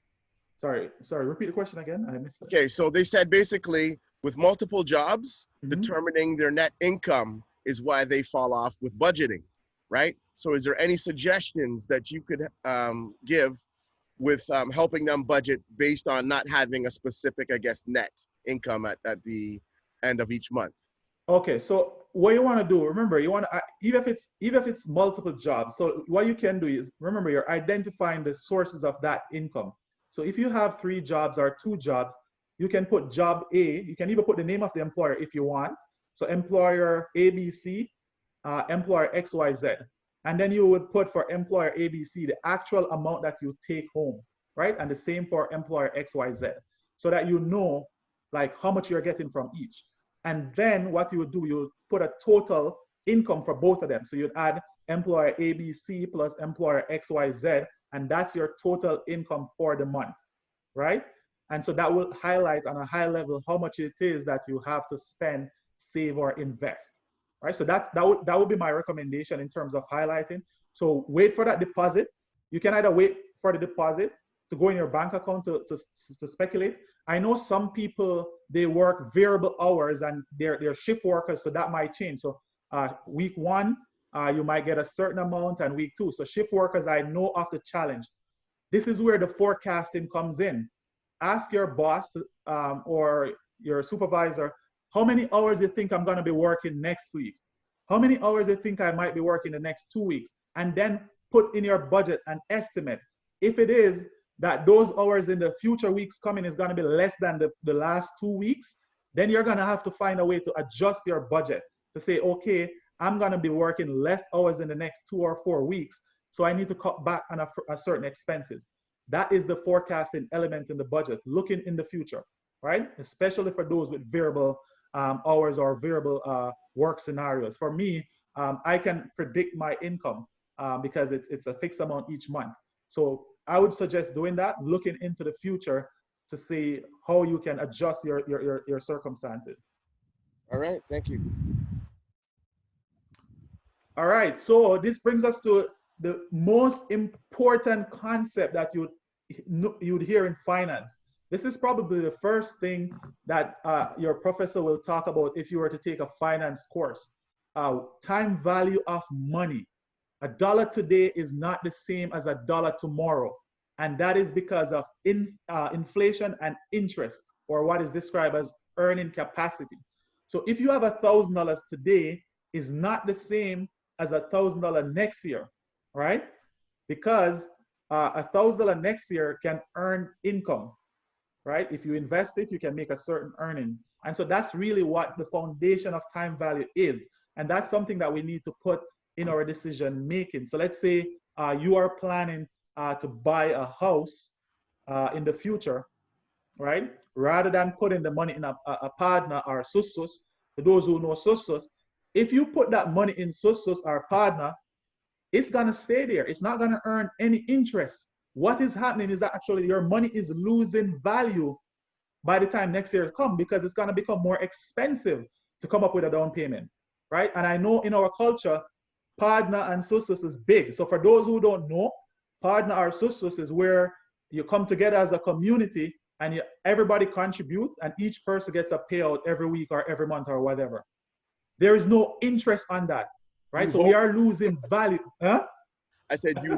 Sorry, repeat the question again. I missed it. Okay, so they said basically with multiple jobs, determining their net income is why they fall off with budgeting, right? So is there any suggestions that you could give with helping them budget based on not having a specific, I guess, net income at the end of each month? Okay, so what you want to do, remember, you want to, even if it's multiple jobs, so what you can do is, remember, you're identifying the sources of that income. So if you have 3 jobs or 2 jobs, you can put job A, you can even put the name of the employer if you want. So employer ABC, employer XYZ. And then you would put for employer ABC, the actual amount that you take home, right? And the same for employer XYZ, so that you know like how much you're getting from each. And then what you would do, you would put a total income for both of them. So you'd add employer ABC plus employer XYZ, and that's your total income for the month, right? And so that will highlight on a high level how much it is that you have to spend, save, or invest, right? So that would be my recommendation in terms of highlighting. So wait for that deposit. You can either wait for the deposit to go in your bank account to speculate. I know some people, they work variable hours and they're shift workers, so that might change. So week 1, you might get a certain amount, and week 2. So shift workers, I know of the challenge. This is where the forecasting comes in. Ask your boss or your supervisor, how many hours you think I'm gonna be working next week? How many hours you think I might be working the next 2 weeks? And then put in your budget an estimate. If it is that those hours in the future weeks coming is gonna be less than the last 2 weeks, then you're gonna have to find a way to adjust your budget to say, okay, I'm gonna be working less hours in the next 2 or 4 weeks, so I need to cut back on a certain expenses. That is the forecasting element in the budget, looking in the future, right? Especially for those with variable hours or variable work scenarios. For me, I can predict my income because it's a fixed amount each month. So I would suggest doing that, looking into the future to see how you can adjust your circumstances. All right, thank you. All right, so this brings us to the most important concept that you'd hear in finance. This is probably the first thing that your professor will talk about if you were to take a finance course. Time value of money. $1 today is not the same as $1 tomorrow. And that is because of inflation and interest, or what is described as earning capacity. So if you have $1,000 today, is not the same as $1,000 next year, right? Because $1,000 next year can earn income, right? If you invest it, you can make a certain earnings. And so that's really what the foundation of time value is. And that's something that we need to put in our decision making. So let's say you are planning to buy a house in the future, right? Rather than putting the money in a partner or sussus, for those who know sussus, if you put that money in sussus or partner, it's gonna stay there. It's not gonna earn any interest. What is happening is that actually your money is losing value by the time next year comes, because it's gonna become more expensive to come up with a down payment. right? And I know in our culture, partner and sussus is big. So for those who don't know, partner or sussus is where you come together as a community and everybody contributes and each person gets a payout every week or every month or whatever. There is no interest on that, right? So we are losing value. Huh? I said, you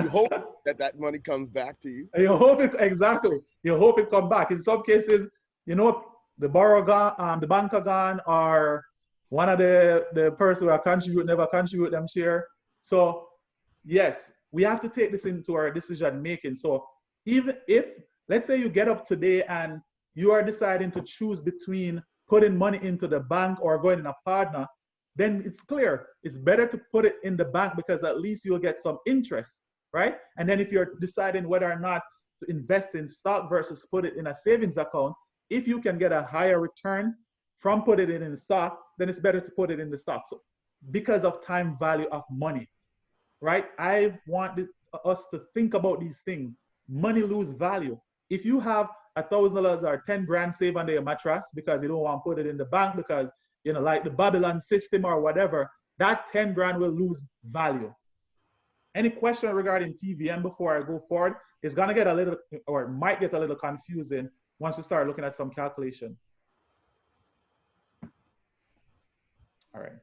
hope that that money comes back to you. You hope it, exactly. You hope it come back. In some cases, you know, the borrower gone, the banker gone, or one of the person who contribute never contribute them share. So yes, we have to take this into our decision making. So even if, let's say you get up today and you are deciding to choose between putting money into the bank or going in a partner, then it's clear. It's better to put it in the bank because at least you'll get some interest, right? And then if you're deciding whether or not to invest in stock versus put it in a savings account, if you can get a higher return from putting it in stock, then it's better to put it in the stock. So because of time value of money, right? I want us to think about these things. Money lose value. If you have $1,000 or 10 grand saved under your mattress because you don't want to put it in the bank because, you know, like the Babylon system or whatever, that 10 grand will lose value. Any question regarding TVM before I go forward? It's gonna get a little, or might get a little confusing once we start looking at some calculation. All right.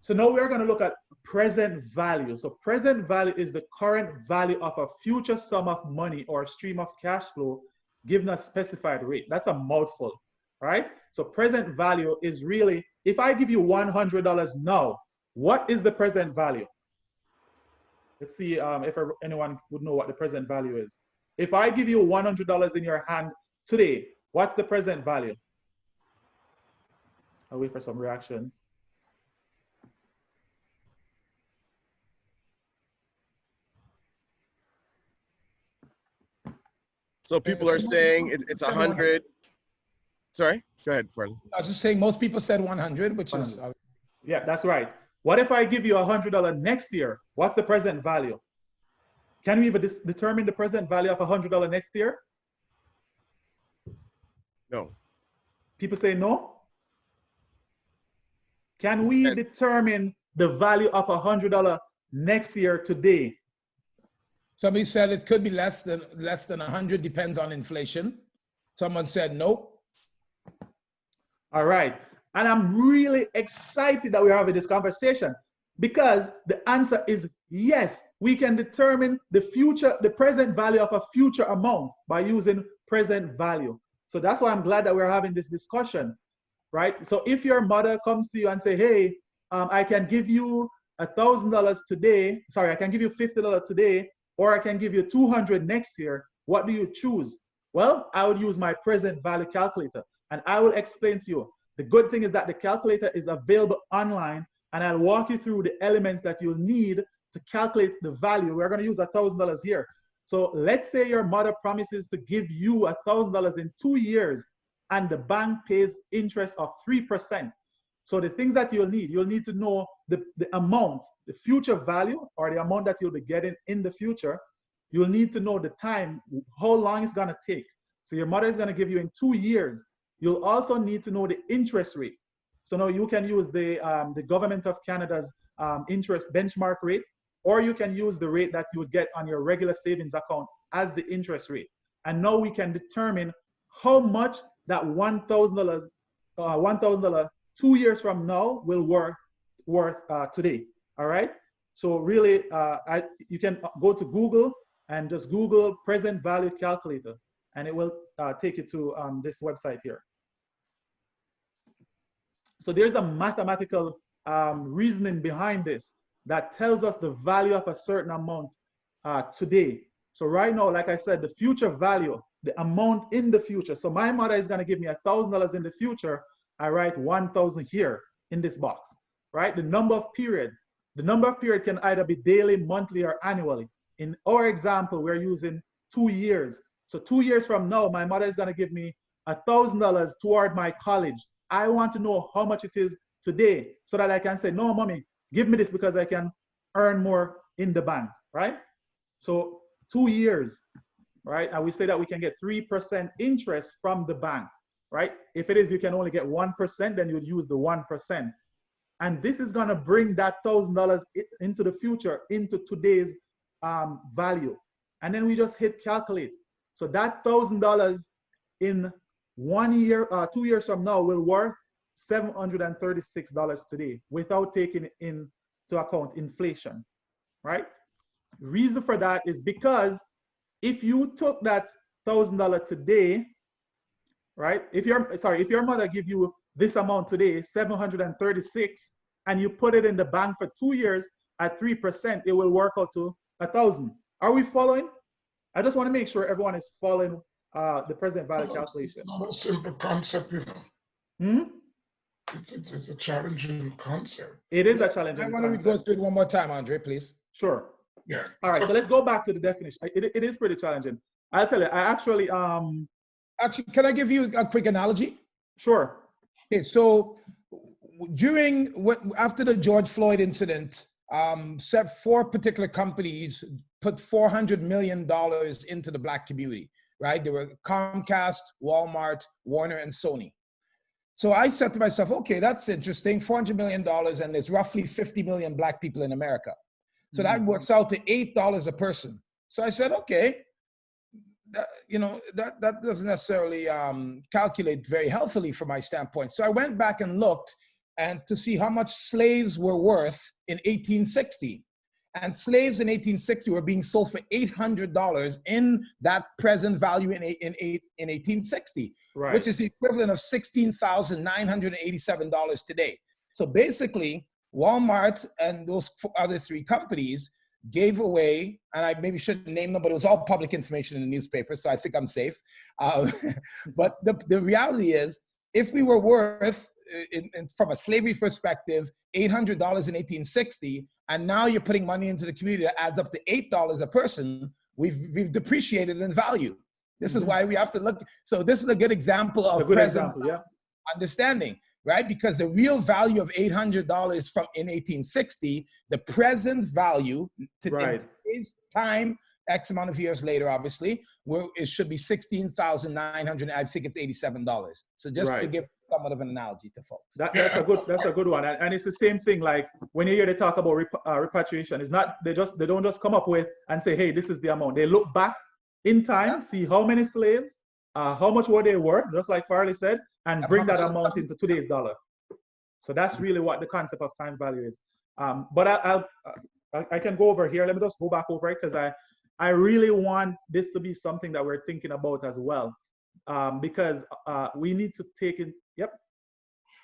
So now we are going to look at present value. So present value is the current value of a future sum of money or stream of cash flow given a specified rate. That's a mouthful, right? So present value is really, if I give you $100 now, what is the present value? Let's see if anyone would know what the present value is. If I give you $100 in your hand today, what's the present value? I'll wait for some reactions. So people are saying it's 100. Sorry, go ahead, Farley. I was just saying most people said 100, which is... Yeah, that's right. What if I give you $100 next year? What's the present value? Can we even determine the present value of $100 next year? No. People say no? Can we determine the value of $100 next year today? Somebody said it could be less than 100, depends on inflation. Someone said nope. All right. And I'm really excited that we're having this conversation because the answer is yes, we can determine the present value of a future amount by using present value. So that's why I'm glad that we're having this discussion, right? So if your mother comes to you and say, hey, I can give you $1,000 today, sorry, I can give you $50 today, or I can give you 200 next year, what do you choose? Well, I would use my present value calculator and I will explain to you. The good thing is that the calculator is available online and I'll walk you through the elements that you'll need to calculate the value. We're gonna use $1,000 here. So let's say your mother promises to give you $1,000 in 2 years and the bank pays interest of 3%. So the things that you'll need to know the amount, the future value or the amount that you'll be getting in the future. You'll need to know the time, how long it's gonna take. So your mother is gonna give you in 2 years. You'll also need to know the interest rate. So now you can use the government of Canada's interest benchmark rate, or you can use the rate that you would get on your regular savings account as the interest rate. And now we can determine how much that $1,000 2 years from now will worth today. All right. So really, you can go to Google and just Google present value calculator, and it will take you to this website here. So there's a mathematical reasoning behind this that tells us the value of a certain amount today. So right now, like I said, the future value, the amount in the future. So my mother is going to give me $1,000 in the future. I write 1,000 here in this box, right? The number of period can either be daily, monthly, or annually. In our example, we're using 2 years. So 2 years from now, my mother is going to give me $1,000 toward my college. I want to know how much it is today so that I can say, no, mommy, give me this because I can earn more in the bank, right? So 2 years, right? And we say that we can get 3% interest from the bank. right? If it is, you can only get 1%, then you'd use the 1%. And this is gonna bring that $1,000 into the future, into today's value. And then we just hit calculate. So that $1,000 in 1 year, 2 years from now will worth $736 today without taking into account inflation, right? Reason for that is because if you took that $1,000 today, right? If your mother give you this amount today, 736, and you put it in the bank for 2 years at 3%, it will work out to 1,000. Are we following? I just want to make sure everyone is following the present value calculation. It's not a simple concept, you know. It's a challenging concept. It is a challenging concept. I want to go through it one more time, Andre, please. Sure. Yeah. All right, so let's go back to the definition. It is pretty challenging. I'll tell you, I actually Actually, can I give you a quick analogy? Sure. Okay, so after the George Floyd incident, 4 particular companies put $400 million into the Black community, right? They were Comcast, Walmart, Warner, and Sony. So I said to myself, okay, that's interesting, $400 million, and there's roughly 50 million Black people in America. So that works out to $8 a person. So I said, okay, that doesn't necessarily calculate very healthily from my standpoint. So I went back and looked and to see how much slaves were worth in 1860. And slaves in 1860 were being sold for $800 in that present value in 1860, right, which is the equivalent of $16,987 today. So basically, Walmart and those other 3 companies gave away, and I maybe shouldn't name them, but it was all public information in the newspaper, so I think I'm safe. But the reality is, if we were worth, from a slavery perspective, $800 in 1860, and now you're putting money into the community that adds up to $8 a person, we've depreciated in value. This is why we have to look. So this is a good example of present understanding, right? Because the real value of $800 in 1860, the present value in today's time, X amount of years later, obviously, it should be $16,900. I think it's $87. So just to give somewhat of an analogy to folks. That's a good one, and it's the same thing. Like when you hear they talk about repatriation, it's not they don't just come up with and say, hey, this is the amount. They look back in time, see how many slaves, how much were they worth, just like Farley said, and bring that amount into today's dollar. So that's really what the concept of time value is. But I can go over here. Let me just go back over it because I really want this to be something that we're thinking about as well, because we need to take it. Yep.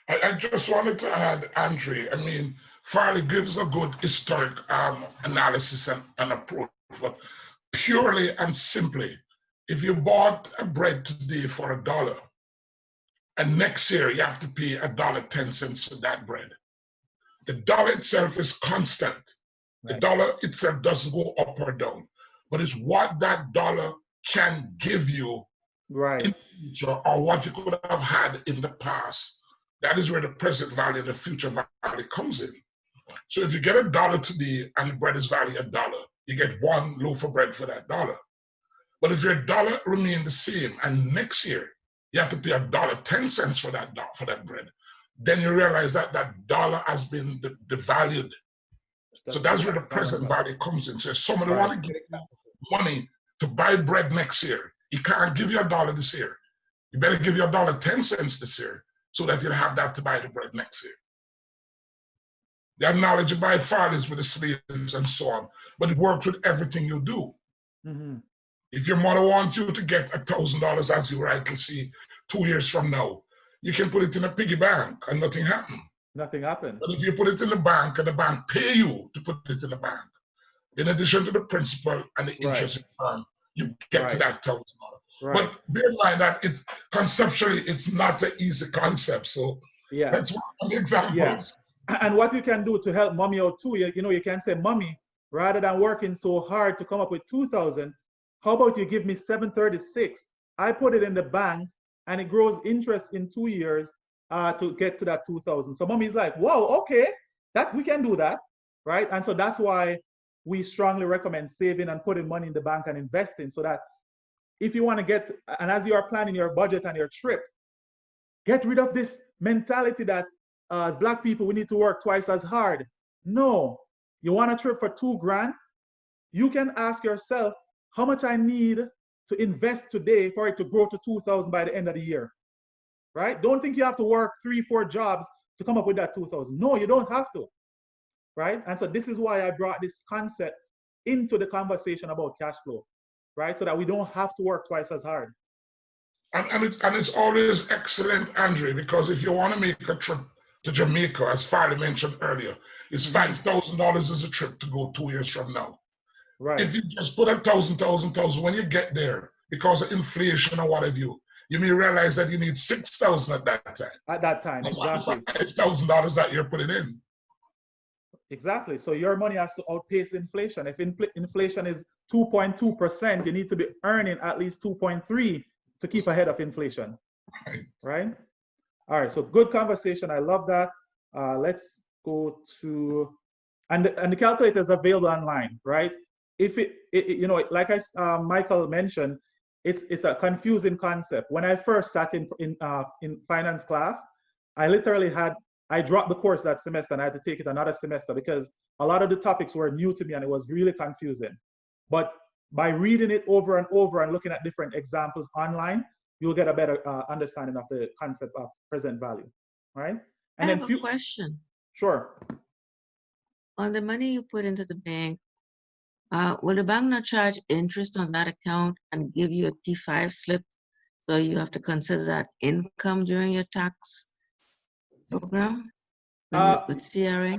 I just wanted to add, Andre, I mean, Farley gives a good historic analysis and approach, but purely and simply, if you bought a bread today for $1, and next year you have to pay $1.10 for that bread, the dollar itself is constant. The dollar itself doesn't go up or down, but it's what that dollar can give you in the future, or what you could have had in the past. That is where the present value and the future value comes in. So if you get $1 today and the bread is valued $1, you get 1 loaf of bread for that $1. But if your dollar remain the same and next year you have to pay $1.10 for that bread, then you realize that that dollar has been devalued. So that's where the present value comes in. So if somebody want to give you money to buy bread next year, he can't give you $1 this year. You better give you $1.10 this year so that you'll have that to buy the bread next year. The analogy by fathers with the slaves and so on, but it works with everything you do. If your mother wants you to get $1,000, as you rightly see, 2 years from now, you can put it in a piggy bank and nothing happened. Nothing happened. But if you put it in the bank and the bank pay you to put it in the bank, in addition to the principal and the interest return, you get to that $1,000. But bear in mind that it's conceptually, it's not an easy concept. So that's one of the examples. And what you can do to help mommy out too, you can say, mommy, rather than working so hard to come up with 2,000, how about you give me 736? I put it in the bank and it grows interest in 2 years to get to that 2,000. So mommy's like, whoa, okay, that we can do that, right? And so that's why we strongly recommend saving and putting money in the bank and investing, so that if you want to get, and as you are planning your budget and your trip, Get rid of this mentality that as Black people, we need to work twice as hard. No, you want a trip for $2,000? You can ask yourself how much I need to invest today for it to grow to 2,000 by the end of the year, right? Don't think you have to work 3-4 jobs to come up with that 2,000. No, you don't have to, right? And so this is why I brought this concept into the conversation about cash flow, right? So that we don't have to work twice as hard. And it's always excellent, Andre, because if you want to make a trip to Jamaica, as Farley mentioned earlier, it's $5,000 is a trip to go 2 years from now. Right. If you just put 1,000, when you get there, because of inflation or whatever you may realize that you need 6,000 at that time. At that time, exactly. $5,000 that you're putting in. Exactly. So your money has to outpace inflation. If inflation is 2.2%, you need to be earning at least 2.3 to keep ahead of inflation. Right? All right. So good conversation. I love that. Let's go to, and the calculator is available online, right? If it you know, like Michael mentioned, it's a confusing concept. When I first sat in finance class, I dropped the course that semester and I had to take it another semester because a lot of the topics were new to me and it was really confusing. But by reading it over and over and looking at different examples online, you'll get a better understanding of the concept of present value, right? And I have a question. Sure. On the money you put into the bank, will the bank not charge interest on that account and give you a T5 slip? So you have to consider that income during your tax program with CRA?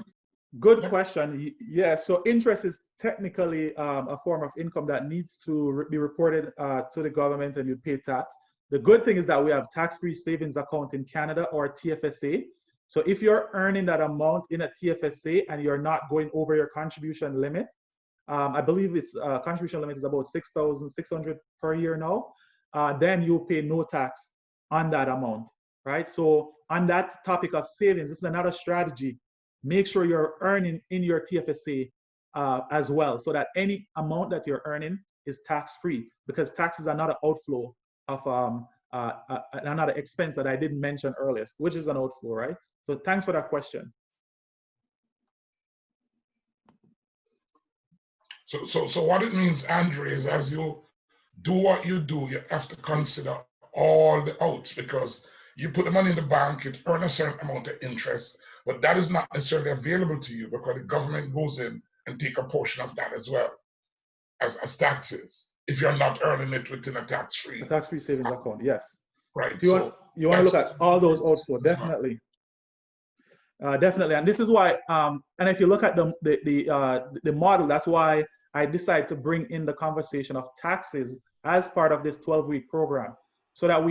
Good question. Yeah, so interest is technically a form of income that needs to be reported to the government and you pay tax. The good thing is that we have tax-free savings account in Canada or TFSA. So if you're earning that amount in a TFSA and you're not going over your contribution limit, I believe it's contribution limit is about $6,600 per year now, then you pay no tax on that amount, right? So on that topic of savings, this is another strategy. Make sure you're earning in your TFSA as well, so that any amount that you're earning is tax-free, because taxes are not an outflow of another expense that I didn't mention earlier, which is an outflow, right? So thanks for that question. So what it means, Andre, is as you do what you do, you have to consider all the outs, because you put the money in the bank, it earns a certain amount of interest, but that is not necessarily available to you because the government goes in and take a portion of that as well as taxes, if you're not earning it within a tax-free. A tax-free savings account, yes. Right. So you want to look at all those outflows, definitely. Definitely, and this is why, and if you look at the model, that's why I decided to bring in the conversation of taxes as part of this 12-week program, so that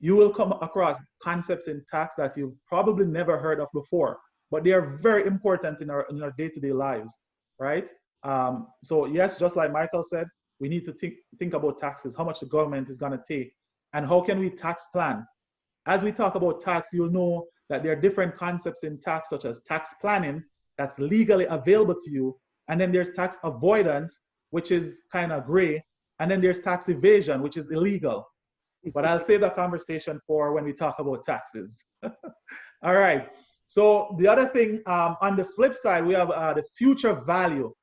you will come across concepts in tax that you've probably never heard of before, but they are very important in our day-to-day lives, right? So yes, just like Michael said, we need to think about taxes, how much the government is going to take, and how can we tax plan. As we talk about tax, you'll know that there are different concepts in tax, such as tax planning, that's legally available to you, and then there's tax avoidance, which is kind of gray, and then there's tax evasion, which is illegal. But I'll save that conversation for when we talk about taxes. All right. So the other thing, on the flip side, we have the future value,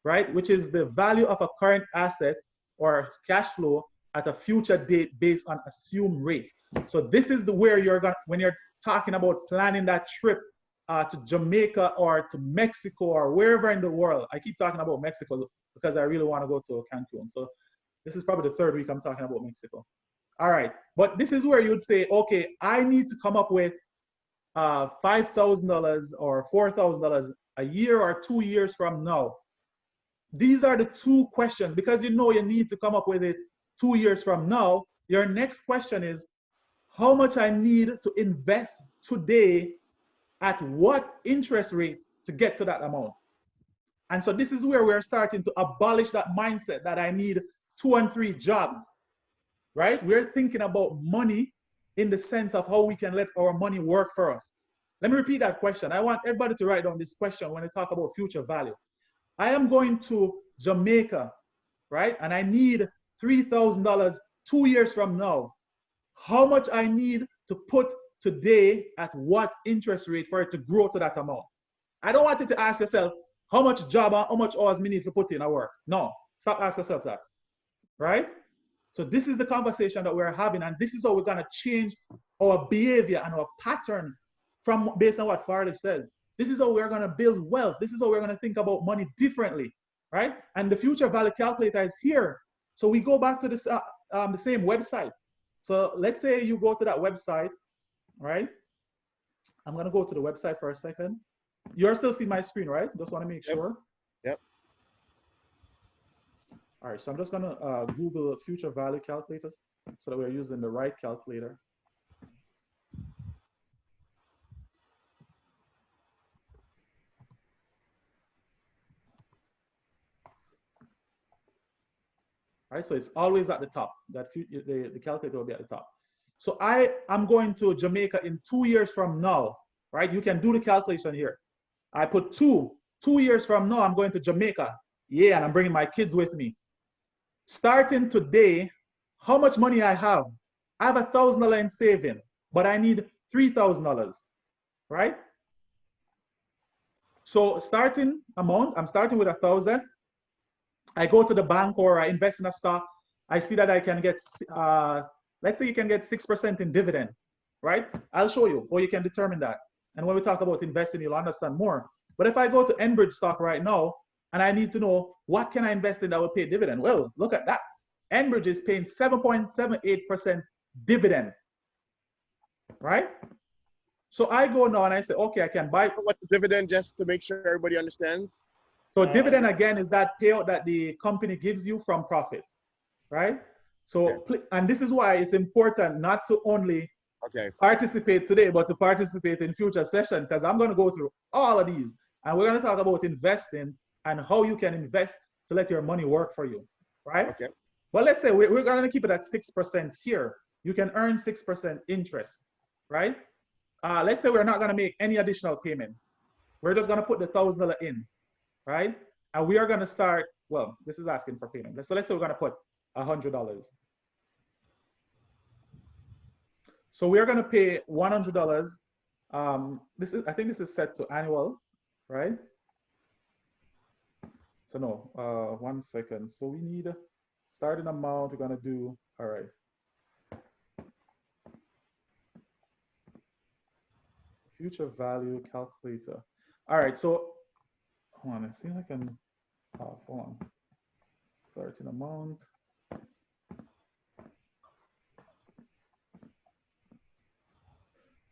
right? Which is the value of a current asset or cash flow at a future date based on assumed rate. So this is where when you're talking about planning that trip to Jamaica or to Mexico or wherever in the world. I keep talking about Mexico because I really want to go to Cancun. So this is probably the third week I'm talking about Mexico. All right, but this is where you'd say, okay, I need to come up with $5,000 or $4,000 a year or 2 years from now. These are the two questions, because you know you need to come up with it 2 years from now. Your next question is, how much I need to invest today at what interest rate to get to that amount? And so this is where we're starting to abolish that mindset that I need 2 and 3 jobs. Right? We're thinking about money in the sense of how we can let our money work for us. Let me repeat that question. I want everybody to write down this question when they talk about future value. I am going to Jamaica, right? And I need $3,000 2 years from now. How much I need to put today at what interest rate for it to grow to that amount. I don't want you to ask yourself, how much job or how much hours we need to put in our work. No, stop asking yourself that, right? So this is the conversation that we're having, and this is how we're gonna change our behavior and our pattern from based on what Farley says. This is how we're gonna build wealth. This is how we're gonna think about money differently, right? And the future value calculator is here. So we go back to this, the same website. So let's say you go to that website, right? I'm gonna go to the website for a second. You're still seeing my screen, right? Just wanna make sure. Yep. All right, so I'm just gonna Google future value calculators so that we're using the right calculator. All right, so it's always at the top. That the calculator will be at the top. So I am going to Jamaica in 2 years from now, right? You can do the calculation here. I put 2 years from now, I'm going to Jamaica. Yeah, and I'm bringing my kids with me. Starting today, how much money I have? I have $1,000 in saving, but I need $3,000, right? So starting amount, I'm starting with 1,000. I go to the bank or I invest in a stock. I see that I can get, let's say you can get 6% in dividend, right? I'll show you how you can determine that. And when we talk about investing, you'll understand more. But if I go to Enbridge stock right now, and I need to know what can I invest in that will pay dividend? Well, look at that. Enbridge is paying 7.78% dividend, right? So I go now and I say, okay, I can buy. What's the dividend, just to make sure everybody understands? So dividend, again, is that payout that the company gives you from profit, right? So, and this is why it's important not to only participate today, but to participate in future sessions, because I'm going to go through all of these. And we're going to talk about investing and how you can invest to let your money work for you, right? Okay. Well, let's say we're going to keep it at 6% here. You can earn 6% interest, right? Let's say we're not going to make any additional payments. We're just going to put the $1,000 in, right? And we are going to start, well, this is asking for payment. So let's say we're going to put $100. So we are going to pay $100. I think this is set to annual, right? So no, 1 second. So we need a starting amount. We're going to do, all right. Future value calculator. All right, so hold on, I see if I can, hold on. Starting amount.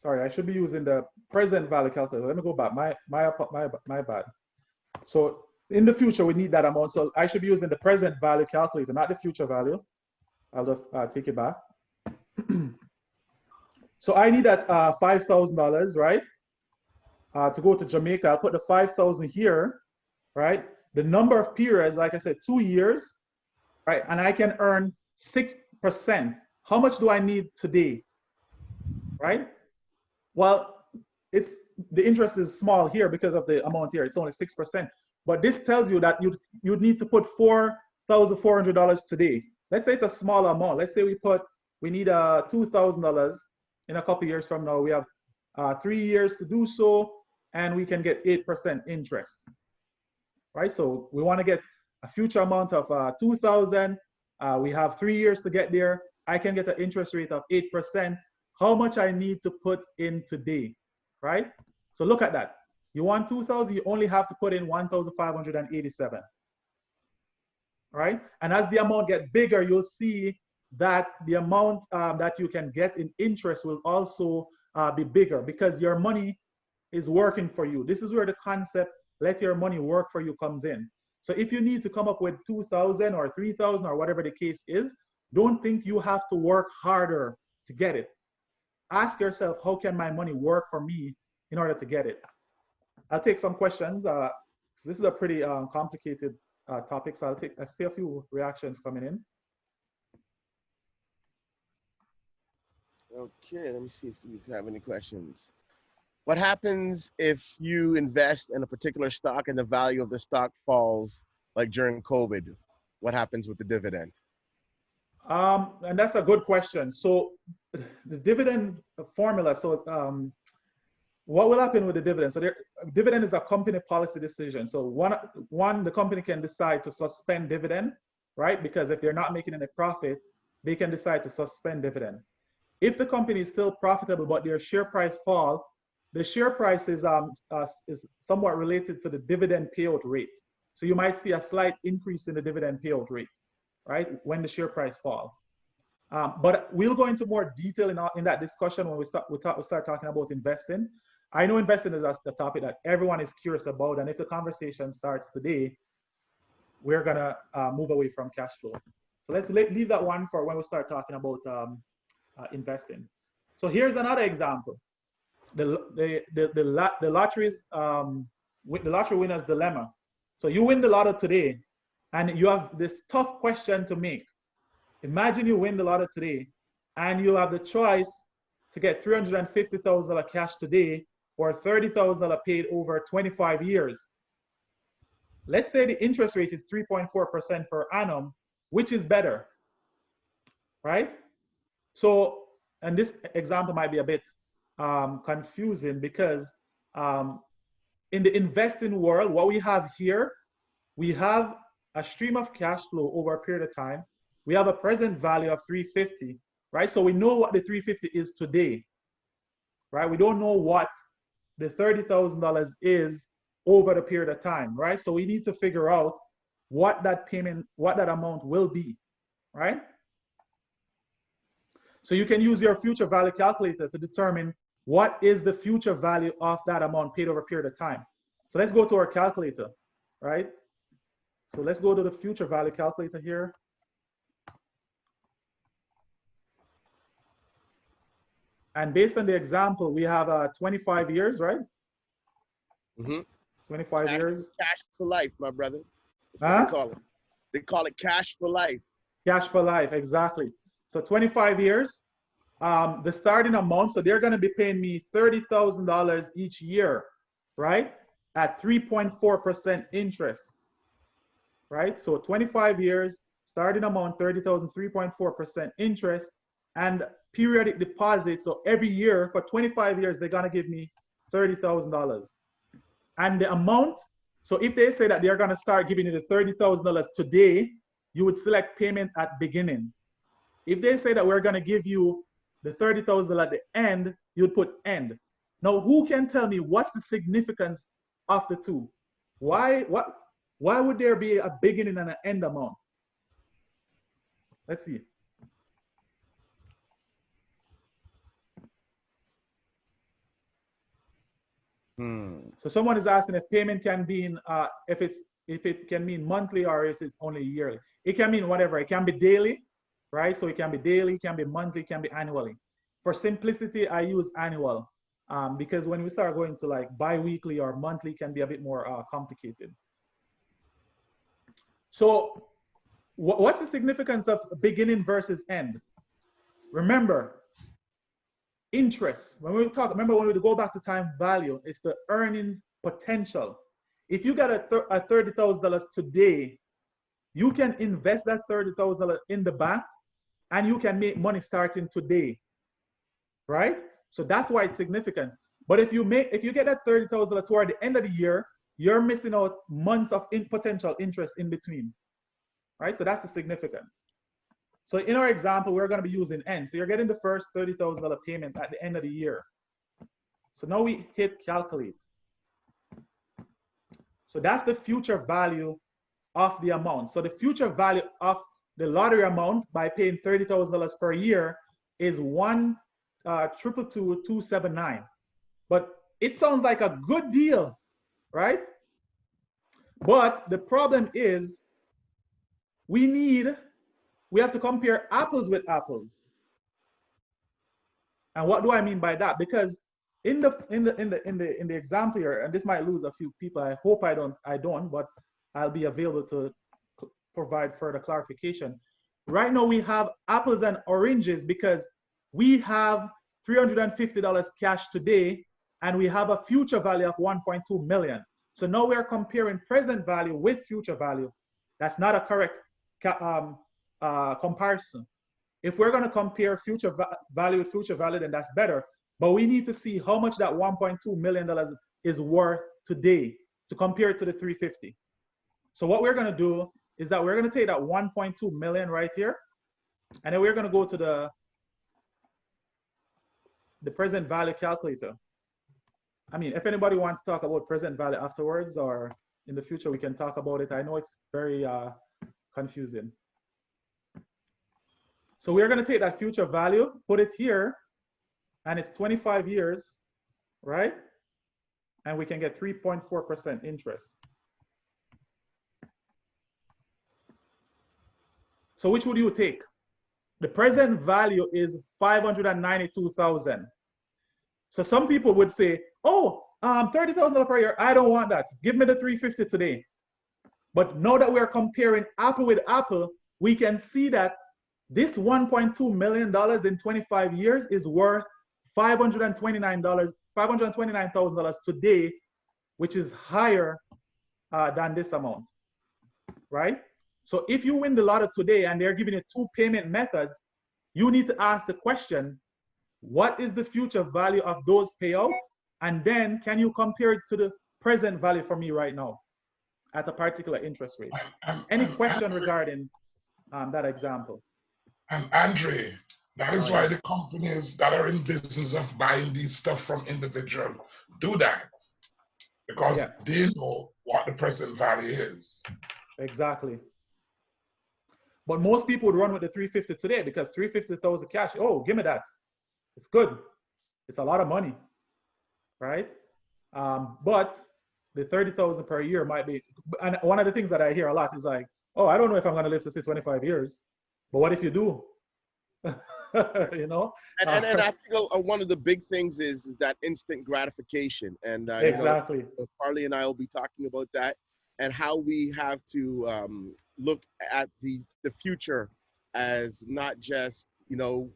Sorry, I should be using the present value calculator. Let me go back, my bad. So in the future, we need that amount. So I should be using the present value calculator, not the future value. I'll just take it back. So I need that $5,000, right? To go to Jamaica. I'll put the 5,000 here, right? The number of periods, like I said, 2 years, right? And I can earn 6%. How much do I need today, right? Well, the interest is small here because of the amount here. It's only 6%. But this tells you that you'd need to put $4,400 today. Let's say it's a small amount. Let's say we need $2,000 in a couple years from now. We have 3 years to do so, and we can get 8% interest, right? So we want to get a future amount of 2,000. We have 3 years to get there. I can get an interest rate of 8%. How much I need to put in today, right? So look at that. You want 2,000, you only have to put in 1,587, right? And as the amount gets bigger, you'll see that the amount that you can get in interest will also be bigger because your money is working for you. This is where the concept, let your money work for you, comes in. So if you need to come up with 2,000 or 3,000 or whatever the case is, don't think you have to work harder to get it. Ask yourself, how can my money work for me in order to get it? I'll take some questions. This is a pretty complicated topic, so I see a few reactions coming in. Okay, let me see if we have any questions. What happens if you invest in a particular stock and the value of the stock falls, like during COVID? What happens with the dividend? And that's a good question. So the dividend formula, so what will happen with the dividend? So dividend is a company policy decision. So one, the company can decide to suspend dividend, right? Because if they're not making any profit, they can decide to suspend dividend. If the company is still profitable, but their share price fall, the share price is somewhat related to the dividend payout rate. So you might see a slight increase in the dividend payout rate, right, when the share price falls. But we'll go into more detail in that discussion when we start talking about investing. I know investing is the topic that everyone is curious about, and if the conversation starts today, we're gonna move away from cash flow. So let's leave that one for when we start talking about investing. So here's another example: the lottery winner's dilemma. So you win the lotto today, and you have this tough question to make. Imagine you win the lotto today, and you have the choice to get $350,000 cash today or $30,000 paid over 25 years. Let's say the interest rate is 3.4% per annum, which is better, right? So, and this example might be a bit confusing because in the investing world, what we have here, we have a stream of cash flow over a period of time. We have a present value of 350, right? So we know what the 350 is today, right? We don't know what the $30,000 is over the period of time, right? So we need to figure out what that payment, what that amount will be, right? So you can use your future value calculator to determine what is the future value of that amount paid over a period of time. So let's go to our calculator, right? So let's go to the future value calculator here. And based on the example, we have 25 years, right? Mm-hmm. 25 years. Cash for life, my brother. That's what they call it. They call it cash for life. Cash for life, exactly. So 25 years, the starting amount, so they're going to be paying me $30,000 each year, right? At 3.4% interest, right? So 25 years, starting amount, 30,000, 3.4% interest, and periodic deposit. So every year for 25 years, they're going to give me $30,000. And the amount, so if they say that they're going to start giving you the $30,000 today, you would select payment at beginning. If they say that we're going to give you the $30,000 at the end, you'd put end. Now, who can tell me what's the significance of the two? Why would there be a beginning and an end amount? Let's see. So someone is asking if payment can be in, if it can mean monthly or is it only yearly? It can mean whatever. It can be daily, right? So it can be daily, it can be monthly, it can be annually. For simplicity, I use annual because when we start going to like bi-weekly or monthly, it can be a bit more complicated. So what's the significance of beginning versus end? Remember, interest, when we talk, remember when we go back to time value, it's the earnings potential. If you got a $30,000 today, you can invest that $30,000 in the bank and you can make money starting today, right? So that's why it's significant. But if you get that $30,000 toward the end of the year, you're missing out months of potential interest in between, right? So that's the significance. So in our example, we're going to be using end. So you're getting the first $30,000 payment at the end of the year. So now we hit calculate. So that's the future value of the amount. So the future value of the lottery amount by paying $30,000 per year is $1,222,279. But it sounds like a good deal, right? But the problem is we have to compare apples with apples. And what do I mean by that? Because in the example here, and this might lose a few people. I hope I don't, but I'll be available to provide further clarification. Right now we have apples and oranges because we have $350 cash today and we have a future value of 1.2 million. So now we are comparing present value with future value. That's not a correct comparison. if we're going to compare future value with future value, then that's better. But we need to see how much that $1.2 million is worth today to compare it to the 350. So what we're going to do is that we're going to take that 1.2 million right here, and then we're going to go to the present value calculator. I mean, if anybody wants to talk about present value afterwards or in the future, we can talk about it. I know it's very confusing. So we're going to take that future value, put it here, and it's 25 years, right? And we can get 3.4% interest. So which would you take? The present value is 592,000. So some people would say, oh, $30,000 per year, I don't want that. Give me the 350 today. But now that we're comparing Apple with Apple, we can see that this $1.2 million in 25 years is worth $529,000 today, which is higher than this amount, right? So if you win the lotto today and they're giving you 2 payment methods, you need to ask the question, what is the future value of those payouts? And then can you compare it to the present value for me right now at a particular interest rate? Any question regarding that example? And Andre, that is why the companies that are in business of buying these stuff from individuals do that, because they know what the present value is. Exactly. But most people would run with the 350 today because 350,000 cash. Oh, give me that. It's good. It's a lot of money, right? But the 30,000 per year might be. And one of the things that I hear a lot is like, oh, I don't know if I'm going to live to see 25 years. But what if you do? You know? And I think one of the big things is that instant gratification. And exactly. You know, Farley and I will be talking about that and how we have to look at the future as not just, you know,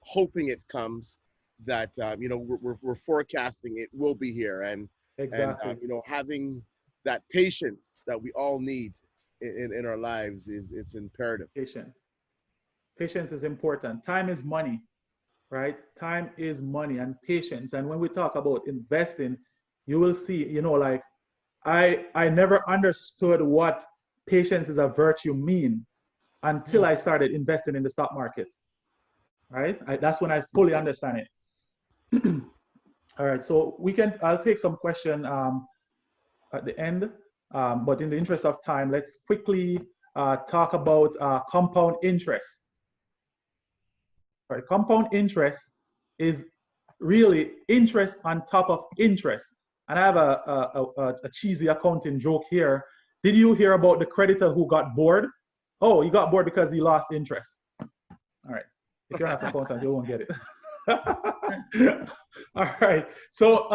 hoping it comes, that, you know, we're forecasting it will be here. And, exactly. you know, having that patience that we all need in our lives, it's imperative. Patience is important. Time is money, right? Time is money and patience. And when we talk about investing, you will see, you know, like I never understood what patience is a virtue mean until I started investing in the stock market, right? That's when I fully understand it. All right, so I'll take some question at the end, but in the interest of time, let's quickly talk about compound interest. All right, compound interest is really interest on top of interest. And I have a cheesy accounting joke here. Did you hear about the creditor who got bored? Oh, he got bored because he lost interest. All right, if you're not an accountant, you won't get it. All right, so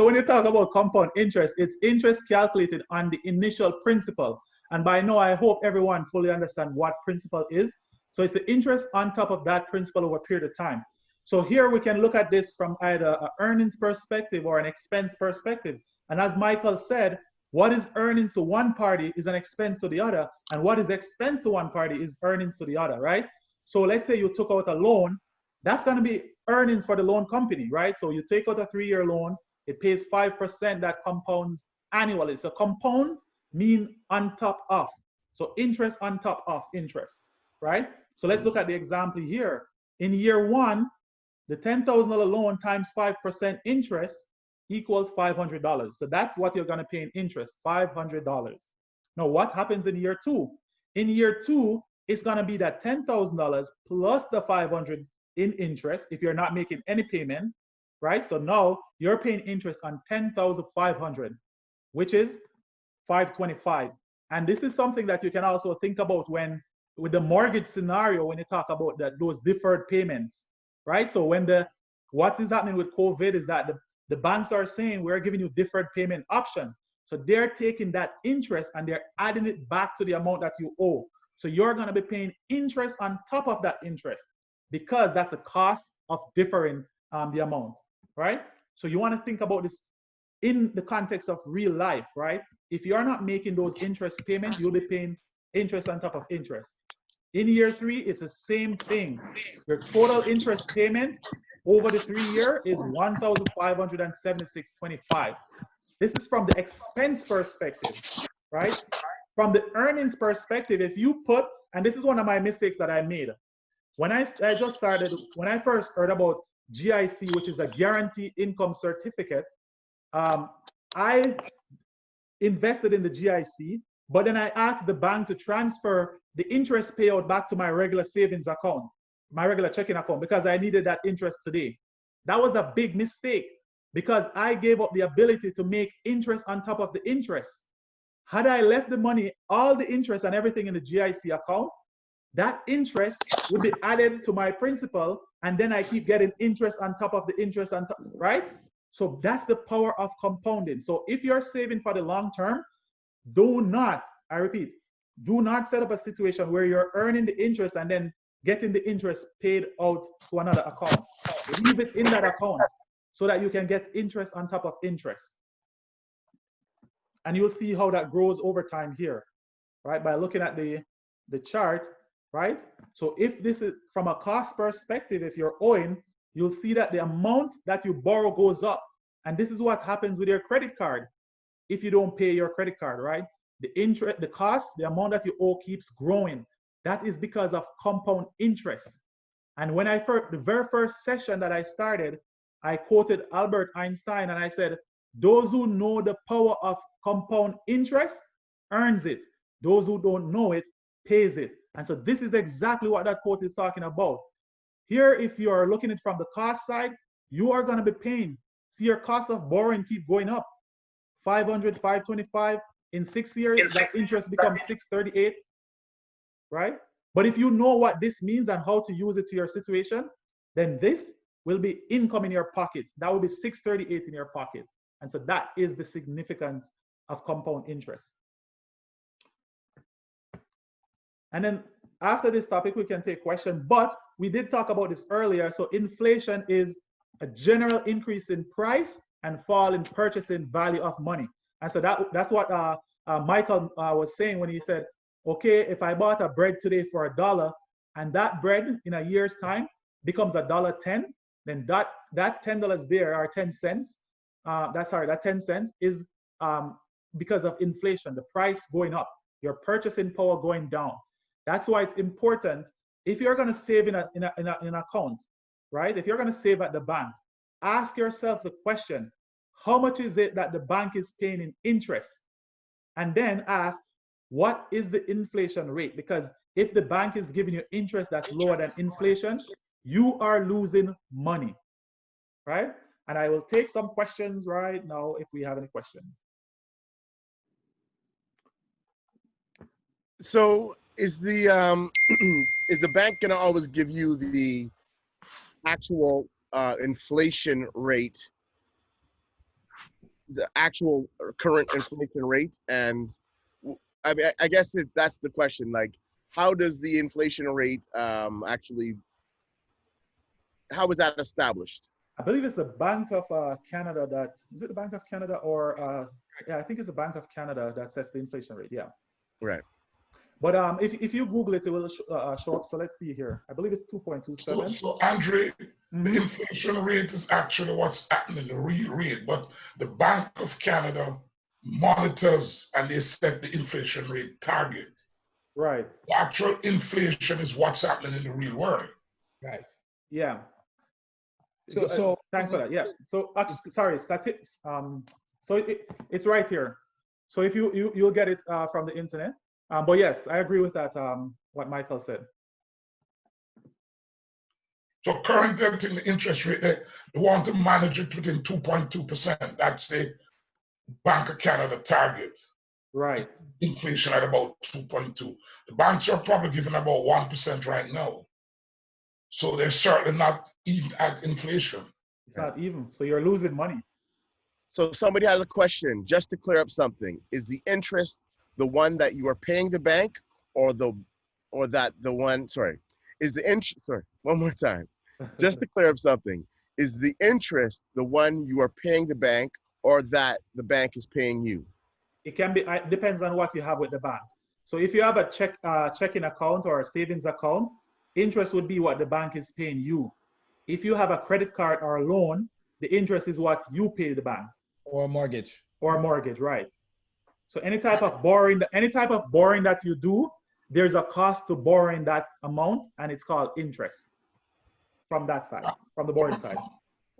when you talk about compound interest, it's interest calculated on the initial principal. And by now, I hope everyone fully understands what principal is. So it's the interest on top of that principal over a period of time. So here we can look at this from either an earnings perspective or an expense perspective. And as Michael said, what is earnings to one party is an expense to the other, and what is expense to one party is earnings to the other, right? So let's say you took out a loan, that's going to be earnings for the loan company, right? So you take out a 3-year loan, it pays 5% that compounds annually. So compound mean on top of. So interest on top of interest, right? So let's look at the example here. In year 1, the $10,000 loan times 5% interest equals $500. So that's what you're going to pay in interest, $500. Now, what happens in year 2? In year 2, it's going to be that $10,000 plus the $500 in interest if you're not making any payment, right? So now you're paying interest on $10,500, which is $525. And this is something that you can also think about with the mortgage scenario when you talk about those deferred payments, right? So what is happening with COVID is that the banks are saying we're giving you deferred payment option. So they're taking that interest and they're adding it back to the amount that you owe. So you're going to be paying interest on top of that interest because that's the cost of differing the amount, right? So you want to think about this in the context of real life, right? If you're not making those interest payments, you'll be paying interest on top of interest. In year 3, it's the same thing. Your total interest payment over the 3 year is $1,576.25. This is from the expense perspective, right? From the earnings perspective, if you put, and this is one of my mistakes that I made. When I just started, when I first heard about GIC, which is a guaranteed income certificate, I invested in the GIC, but then I asked the bank to transfer the interest payout back to my regular savings account, my regular checking account, because I needed that interest today. That was a big mistake because I gave up the ability to make interest on top of the interest. Had I left the money, all the interest and everything in the GIC account, that interest would be added to my principal, and then I keep getting interest on top of the interest on top, right? So that's the power of compounding. So if you're saving for the long term, do not, I repeat, do not set up a situation where you're earning the interest and then getting the interest paid out to another account. Leave it in that account so that you can get interest on top of interest. And you'll see how that grows over time here, right? By looking at the chart, right? So if this is from a cost perspective, if you're owing, you'll see that the amount that you borrow goes up. And this is what happens with your credit card. If you don't pay your credit card, right? The interest, the cost, the amount that you owe keeps growing. That is because of compound interest. And when the very first session that I started, I quoted Albert Einstein and I said, those who know the power of compound interest earns it. Those who don't know it pays it. And so this is exactly what that quote is talking about. Here, if you are looking at it from the cost side, you are going to be paying. See your cost of borrowing keep going up. 500, 525 in 6 years, that interest becomes 638, right? But if you know what this means and how to use it to your situation, then this will be income in your pocket. That will be 638 in your pocket. And so that is the significance of compound interest. And then after this topic, we can take questions, but we did talk about this earlier. So inflation is a general increase in price and fall in purchasing value of money. And so that's what Michael was saying when he said, okay, if I bought a bread today for $1 and that bread in a year's time becomes $1.10, then that $10 there, or 10 cents, that 10 cents is because of inflation, the price going up, your purchasing power going down. That's why it's important, if you're going to save in an account, right? If you're going to save at the bank, ask yourself the question, how much is it that the bank is paying in interest? And then ask, what is the inflation rate? Because if the bank is giving you interest that's lower than inflation, you are losing money, right? And I will take some questions right now if we have any questions. So is the bank gonna always give you the actual inflation rate, the actual current inflation rate? And I mean, I guess that's the question. Like, how does the inflation rate actually? How is that established? I believe it's the Bank of Canada that, is it the Bank of Canada or, yeah, I think it's the Bank of Canada that sets the inflation rate, yeah. Right. But if you Google it, it will show up. So let's see here. I believe it's 2.27. So Andre, the inflation rate is actually what's happening, the real rate, but the Bank of Canada monitors and they set the inflation rate target. Right. The actual inflation is what's happening in the real world. Right. Yeah. So thanks for that. Yeah. So sorry, statistics. So it's right here. So if you'll get it from the internet. But yes, I agree with that. What Michael said. So currently, I think the interest rate they want to manage it within 2.2%. That's the Bank of Canada target. Right. Inflation at about 2.2. The banks are probably giving about 1% right now. So they're certainly not even at inflation. It's not even. So you're losing money. So somebody had a question, just to clear up something. Is the interest the one that you are paying the bank, or is the interest, sorry, one more time, just to clear up something, is the interest the one you are paying the bank, or that the bank is paying you? It can be, it depends on what you have with the bank. So if you have a checking account or a savings account, interest would be what the bank is paying you. If you have a credit card or a loan, the interest is what you pay the bank. Or a mortgage. Or a mortgage, right. So any type of borrowing that you do, there's a cost to borrowing that amount, and it's called interest from that side, from the borrowing side.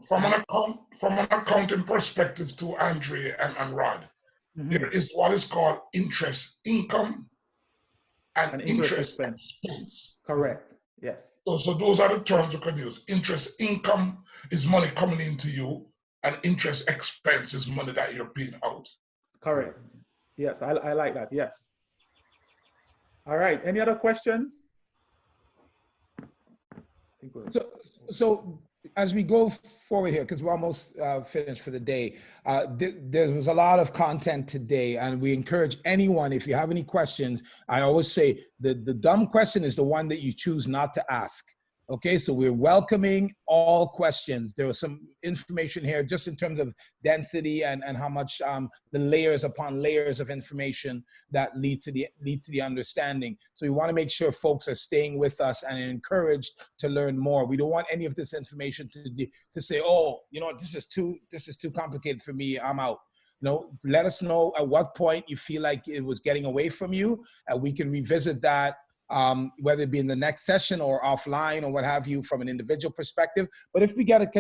From an accounting perspective to Andre and Rod, there is what is called interest income and interest expense. Correct. Yes. So those are the terms you can use. Interest income is money coming into you, and interest expense is money that you're paying out. Correct. Yes, I like that. Yes. All right. Any other questions? So as we go forward here, because we're almost finished for the day, there was a lot of content today, and we encourage anyone, if you have any questions, I always say the dumb question is the one that you choose not to ask. Okay, so we're welcoming all questions. There was some information here just in terms of density and how much the layers upon layers of information that lead to the understanding. So we want to make sure folks are staying with us and encouraged to learn more. We don't want any of this information to say, oh, you know, this is too complicated for me, I'm out. No, let us know at what point you feel like it was getting away from you, and we can revisit that. Whether it be in the next session or offline or what have you from an individual perspective. But if we get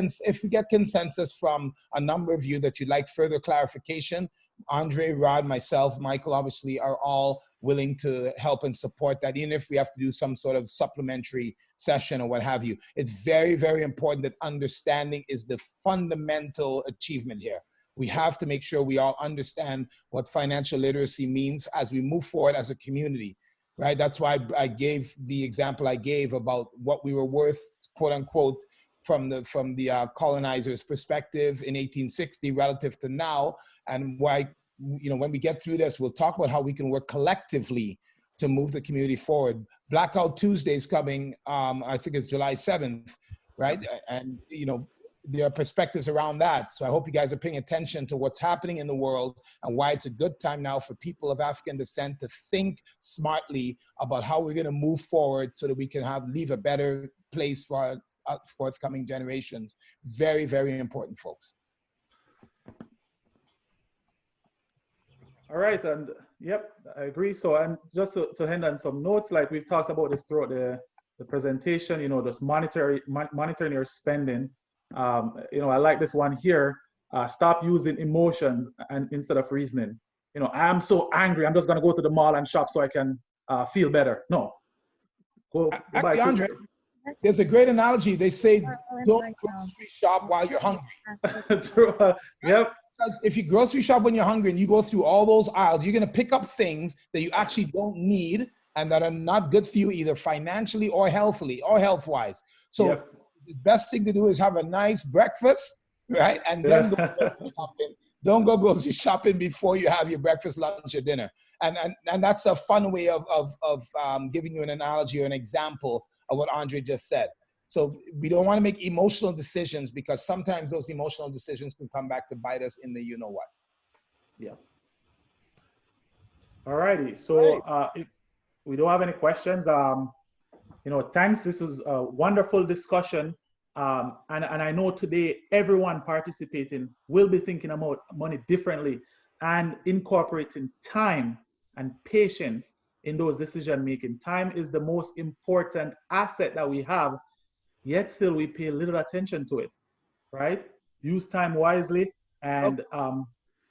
consensus from a number of you that you'd like further clarification, Andre, Rod, myself, Michael, obviously are all willing to help and support that, even if we have to do some sort of supplementary session or what have you. It's very, very important that understanding is the fundamental achievement here. We have to make sure we all understand what financial literacy means as we move forward as a community. Right, that's why I gave the example I gave about what we were worth, quote unquote, from the colonizers' perspective in 1860 relative to now, and why, you know, when we get through this, we'll talk about how we can work collectively to move the community forward. Blackout Tuesday is coming, I think it's July 7th, right? And you know, there are perspectives around that. So I hope you guys are paying attention to what's happening in the world and why it's a good time now for people of African descent to think smartly about how we're going to move forward so that we can leave a better place for our forthcoming generations. Very, very important, folks. All right, and yep, I agree. So, and just to hand on some notes, like we've talked about this throughout the presentation, you know, just monitoring your spending. You know, I like this one here. Stop using emotions instead of reasoning. You know, I'm so angry, I'm just going to go to the mall and shop so I can feel better. No. Actually, Andre, there's a great analogy. They say, don't grocery shop while you're hungry. True. Yep. Because if you grocery shop when you're hungry and you go through all those aisles, you're going to pick up things that you actually don't need and that are not good for you either financially or healthily or health-wise. So yep. The best thing to do is have a nice breakfast, right? And then go grocery shopping. Don't go grocery shopping before you have your breakfast, lunch, or dinner. And that's a fun way of giving you an analogy or an example of what Andre just said. So we don't want to make emotional decisions because sometimes those emotional decisions can come back to bite us in the you-know-what. Yeah. All righty. So if we don't have any questions, you know, thanks. This was a wonderful discussion. And I know today everyone participating will be thinking about money differently and incorporating time and patience in those decision making. Time is the most important asset that we have, yet still we pay little attention to it, right? Use time wisely and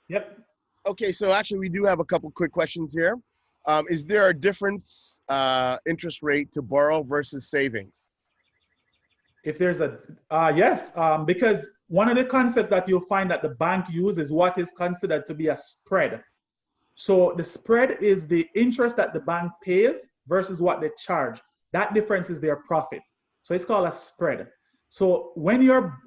yep. Okay, so actually we do have a couple quick questions here. Is there a difference interest rate to borrow versus savings? If there's a, yes, because one of the concepts that you'll find that the bank uses is what is considered to be a spread. So the spread is the interest that the bank pays versus what they charge. That difference is their profit. So it's called a spread. So when you're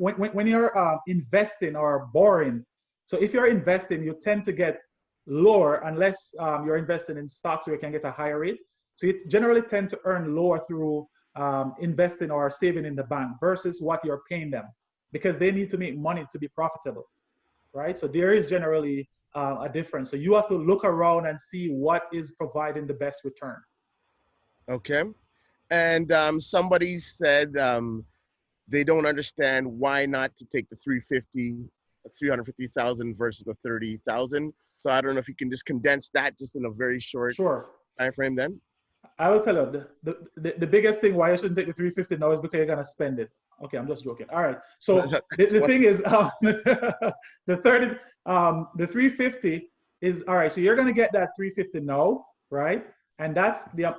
investing or borrowing, so if you're investing, you tend to get lower unless you're investing in stocks where you can get a higher rate. So you generally tend to earn lower through investing or saving in the bank versus what you're paying them because they need to make money to be profitable, right? So there is generally a difference. So you have to look around and see what is providing the best return. Okay. And somebody said they don't understand why not to take the 350,000 versus the 30,000. So I don't know if you can just condense that just in a very short time frame then. I will tell you, the biggest thing why you shouldn't take the 350 now is because you're gonna spend it. Okay, I'm just joking. All right. So the thing is, the 350 is all right. So you're gonna get that 350 now, right? And that's the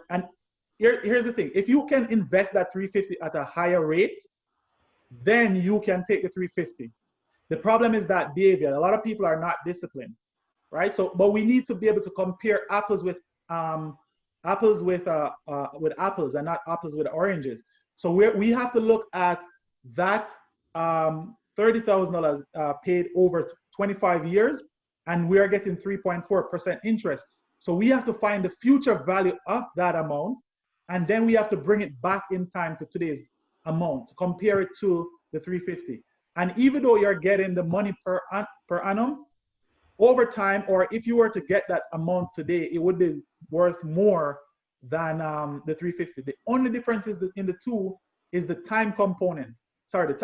here's the thing. If you can invest that 350 at a higher rate, then you can take the 350. The problem is that behavior. A lot of people are not disciplined, right? So, but we need to be able to compare apples with apples and not apples with oranges. So we have to look at that $30,000 paid over 25 years, and we are getting 3.4% interest. So we have to find the future value of that amount, and then we have to bring it back in time to today's amount to compare it to the 350. And even though you're getting the money per annum, over time, or if you were to get that amount today, it would be worth more than the 350. The only difference is in the two is the time component. The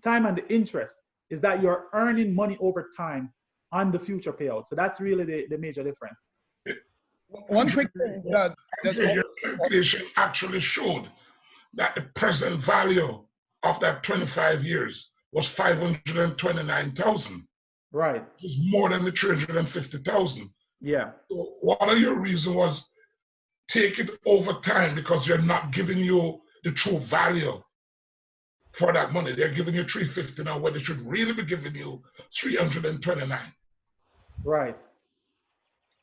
time and the interest is that you're earning money over time on the future payout. So that's really the major difference. One quick thing. Your calculation actually showed that the present value of that 25 years was 529,000. Right. It was more than the 350,000. Yeah. So one of your reasons was take it over time because they're not giving you the true value for that money. They're giving you 350 now when they should really be giving you 329. Right.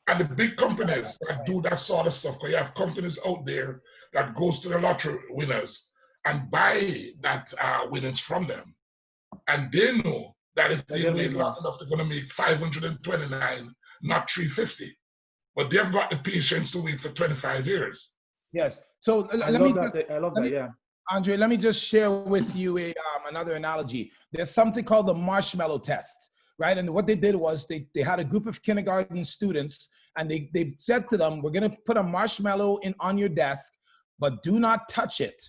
And the big companies that do that sort of stuff, because you have companies out there that goes to the lottery winners and buy that winnings from them. And they know that if they wait long enough, they're going to make 529, not 350. But they've got the patience to wait for 25 years. Yes. So I love that, yeah. Andre, let me just share with you another analogy. There's something called the marshmallow test, right? And what they did was they had a group of kindergarten students, and they said to them, we're going to put a marshmallow on your desk, but do not touch it,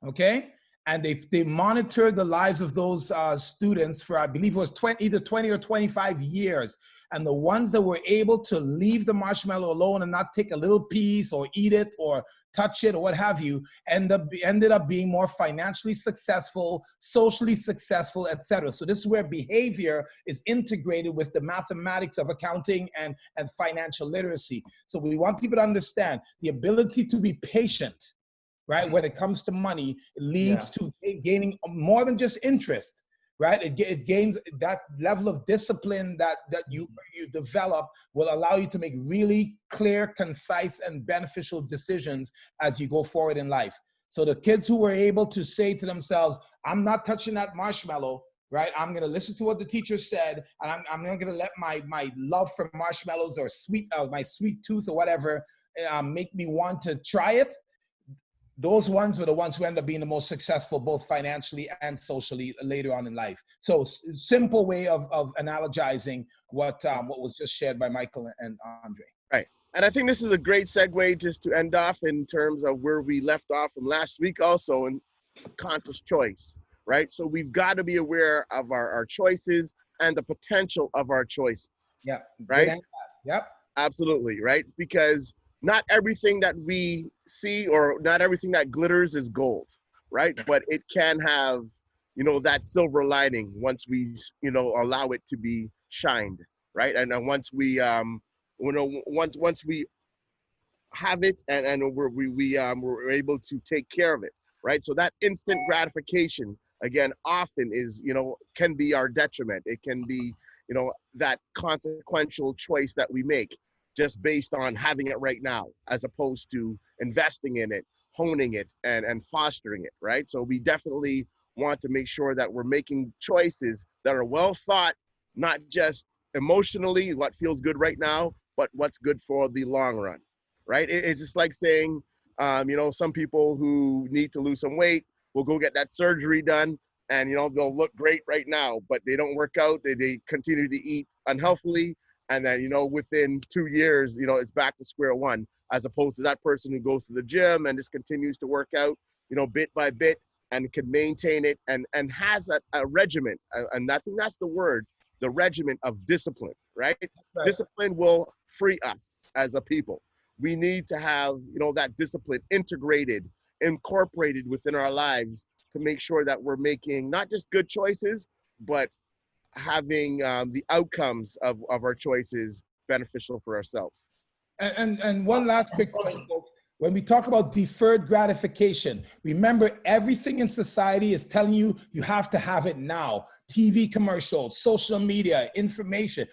okay? And they monitored the lives of those students for, I believe it was either 20 or 25 years. And the ones that were able to leave the marshmallow alone and not take a little piece or eat it or touch it or what have you, ended up being more financially successful, socially successful, etc. So this is where behavior is integrated with the mathematics of accounting and financial literacy. So we want people to understand the ability to be patient, right? When it comes to money, it leads to gaining more than just interest, right? It gains that level of discipline that you develop will allow you to make really clear, concise, and beneficial decisions as you go forward in life. So the kids who were able to say to themselves, I'm not touching that marshmallow, right? I'm going to listen to what the teacher said, and I'm not going to let my love for marshmallows or my sweet tooth or whatever make me want to try it. Those ones were the ones who end up being the most successful, both financially and socially later on in life. So simple way of analogizing what was just shared by Michael and Andre. Right. And I think this is a great segue just to end off in terms of where we left off from last week also in conscious choice, right? So we've got to be aware of our choices and the potential of our choices. Yeah. Right? Yep. Absolutely, right? Because not everything that we see or not everything that glitters is gold, right? But it can have, that silver lining once we, allow it to be shined, right? And then once we, once we have it and we're able to take care of it, right? So that instant gratification, again, often is, can be our detriment. It can be, that consequential choice that we make just based on having it right now, as opposed to investing in it, honing it, and fostering it, right? So we definitely want to make sure that we're making choices that are well thought, not just emotionally, what feels good right now, but what's good for the long run, right? It's just like saying, some people who need to lose some weight will go get that surgery done, and they'll look great right now, but they don't work out. They continue to eat unhealthily, and then within 2 years, it's back to square one. As opposed to that person who goes to the gym and just continues to work out, bit by bit, and can maintain it and has a regiment. And I think that's the word, the regiment of discipline, right? Discipline will free us as a people. We need to have, that discipline integrated, incorporated within our lives to make sure that we're making not just good choices, but having the outcomes of our choices beneficial for ourselves. And one last quick point, folks. When we talk about deferred gratification, remember everything in society is telling you you have to have it now. TV commercials, social media, information,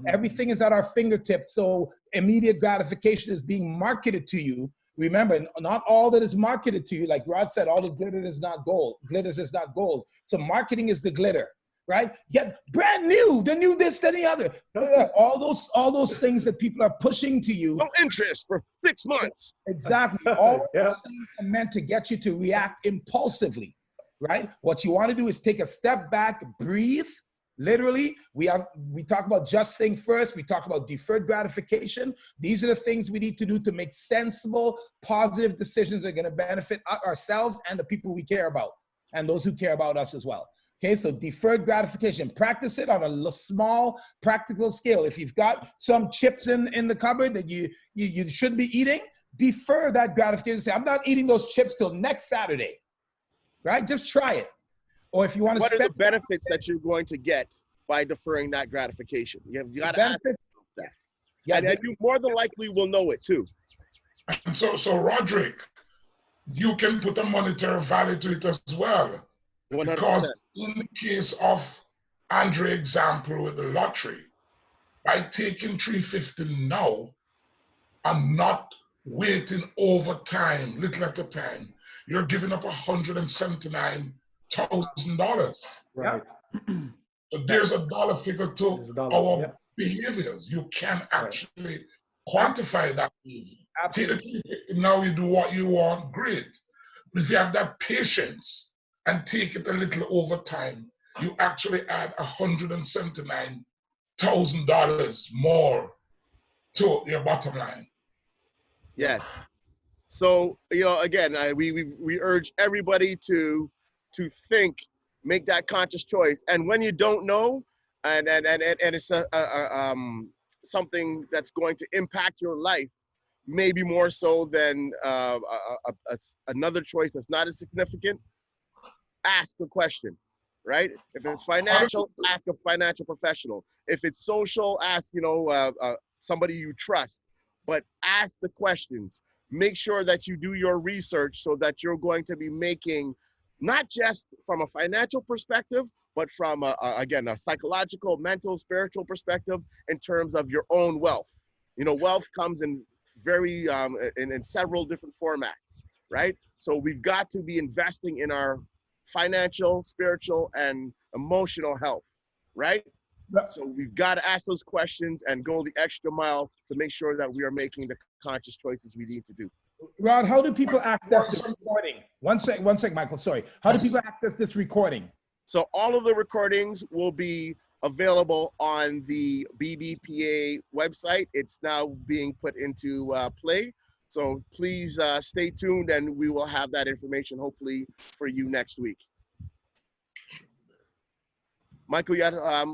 everything is at our fingertips. So immediate gratification is being marketed to you. Remember, not all that is marketed to you, like Rod said, all the glitter is not gold. Glitters is not gold. So marketing is the glitter, right? Get brand new, the new this, then the other. All those things that people are pushing to you. No interest for 6 months. Exactly. All those things are meant to get you to react impulsively, right? What you want to do is take a step back, breathe. Literally, we talk about just think first. We talk about deferred gratification. These are the things we need to do to make sensible, positive decisions that are going to benefit ourselves and the people we care about, and those who care about us as well. Okay, so deferred gratification, practice it on a small, practical scale. If you've got some chips in the cupboard that you shouldn't be eating, defer that gratification. Say, I'm not eating those chips till next Saturday, right? Just try it. Or if you want to what are the benefits that you're going to get by deferring that gratification? You got to ask yourself that. Yeah, and you more than likely will know it too. And so Roderick, you can put a monetary value to it as well. 100%. Because in the case of Andre example with the lottery, by taking $350 now and not waiting over time, little at a time, you're giving up $179,000. Right. So there's a dollar figure to our behaviors. You can actually quantify that behavior. Absolutely. Take the $350 now, you do what you want, great. But if you have that patience and take it a little over time, you actually add $179,000 more to your bottom line. Yes. So, again, we urge everybody to think, make that conscious choice. And when you don't know, and it's something that's going to impact your life, maybe more so than another choice that's not as significant, ask a question, right? If it's financial, ask a financial professional. If it's social, ask somebody you trust. But ask the questions. Make sure that you do your research so that you're going to be making, not just from a financial perspective, but from again a psychological, mental, spiritual perspective in terms of your own wealth. Wealth comes in very in several different formats, right? So we've got to be investing in our financial, spiritual, and emotional health, right? So we've got to ask those questions and go the extra mile to make sure that we are making the conscious choices we need to do. Rod, how do people access this recording? One sec, Michael, sorry. How do people access this recording? So all of the recordings will be available on the BBPA website. It's now being put into play. So please stay tuned, and we will have that information hopefully for you next week. Michael, you had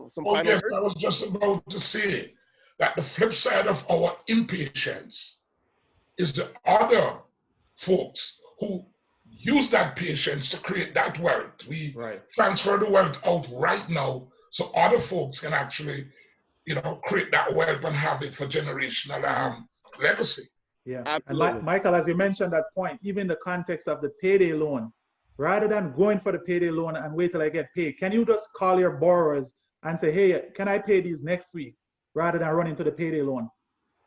some final words? I was just about to say that the flip side of our impatience is the other folks who use that patience to create that wealth. We transfer the wealth out right now so other folks can actually, create that wealth and have it for generational legacy. Yeah, absolutely. And Michael, as you mentioned that point, even the context of the payday loan, rather than going for the payday loan and wait till I get paid, can you just call your borrowers and say, hey, can I pay these next week, rather than running to the payday loan,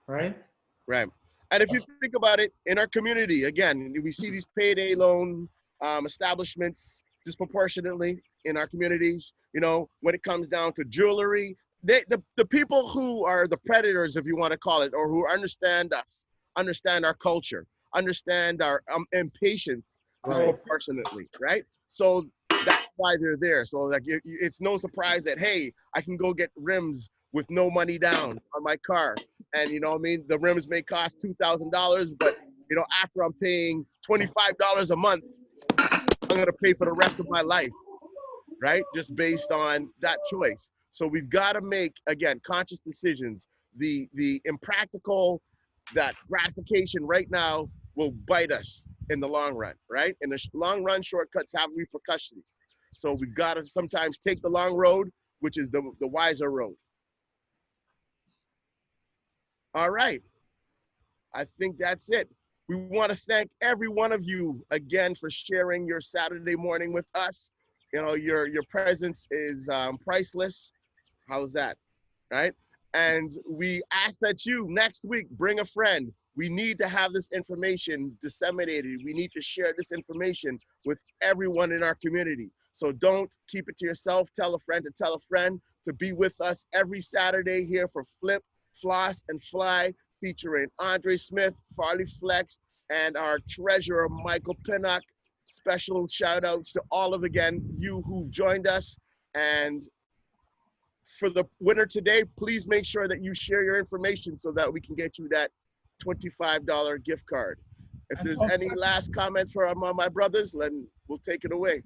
right? Right. And if you think about it, in our community, again, we see these payday loan establishments disproportionately in our communities. When it comes down to jewelry, the people who are the predators, if you want to call it, or who understand us, understand our culture, understand our impatience disproportionately, right? So That's why they're there. So like, it's no surprise that, hey, I can go get rims with no money down on my car. And you know what I mean? The rims may cost $2,000, but you know, after I'm paying $25 a month, I'm gonna pay for the rest of my life, right? Just based on that choice. So we've got to make, again, conscious decisions. The impractical, that gratification right now will bite us in the long run, right? In the long run, shortcuts have repercussions. So we've got to sometimes take the long road, which is the wiser road. All right. I think that's it. We want to thank every one of you again for sharing your Saturday morning with us. You know, your presence is priceless. How's that? Right? And we ask that you next week bring a friend. We need to have this information disseminated. We need to share this information with everyone in our community. So don't keep it to yourself. Tell a friend to be with us every Saturday here for Flip, Floss, and Fly, featuring Andre Smith, Farley Flex, and our treasurer, Michael Pinnock. Special shout outs to all of, again, you who've joined us. And for the winner today, please make sure that you share your information so that we can get you that $25 gift card. If there's any last comments from my brothers, then we'll take it away.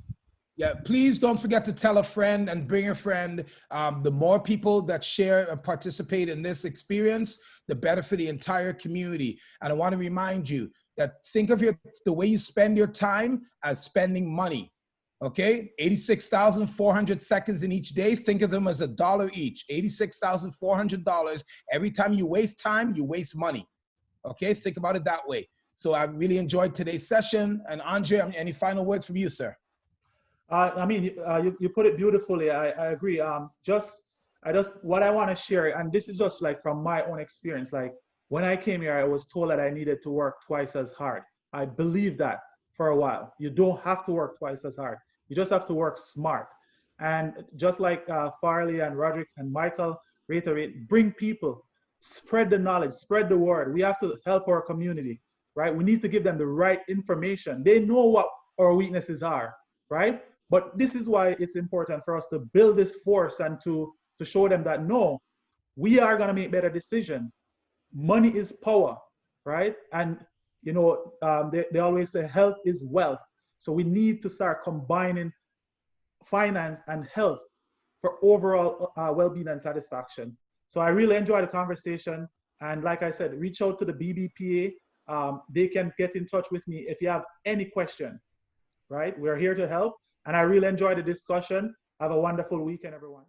Yeah, please don't forget to tell a friend and bring a friend. The more people that share and participate in this experience, the better for the entire community. And I want to remind you that think of the way you spend your time as spending money. Okay, 86,400 seconds in each day. Think of them as $1 each. $86,400. Every time you waste time, you waste money. Okay, think about it that way. So I really enjoyed today's session. And Andre, any final words from you, sir? I mean, you put it beautifully. I agree. What I want to share, and this is just like from my own experience. Like when I came here, I was told that I needed to work twice as hard. I believed that for a while. You don't have to work twice as hard. You just have to work smart. And just like Farley and Roderick and Michael reiterate, bring people, spread the knowledge, spread the word. We have to help our community, right? We need to give them the right information. They know what our weaknesses are, right? But this is why it's important for us to build this force and to show them that, no, we are going to make better decisions. Money is power, right? And, you know, they always say health is wealth. So we need to start combining finance and health for overall well-being and satisfaction. So I really enjoyed the conversation. And like I said, reach out to the BBPA. They can get in touch with me if you have any question, right? We're here to help. And I really enjoyed the discussion. Have a wonderful weekend, everyone.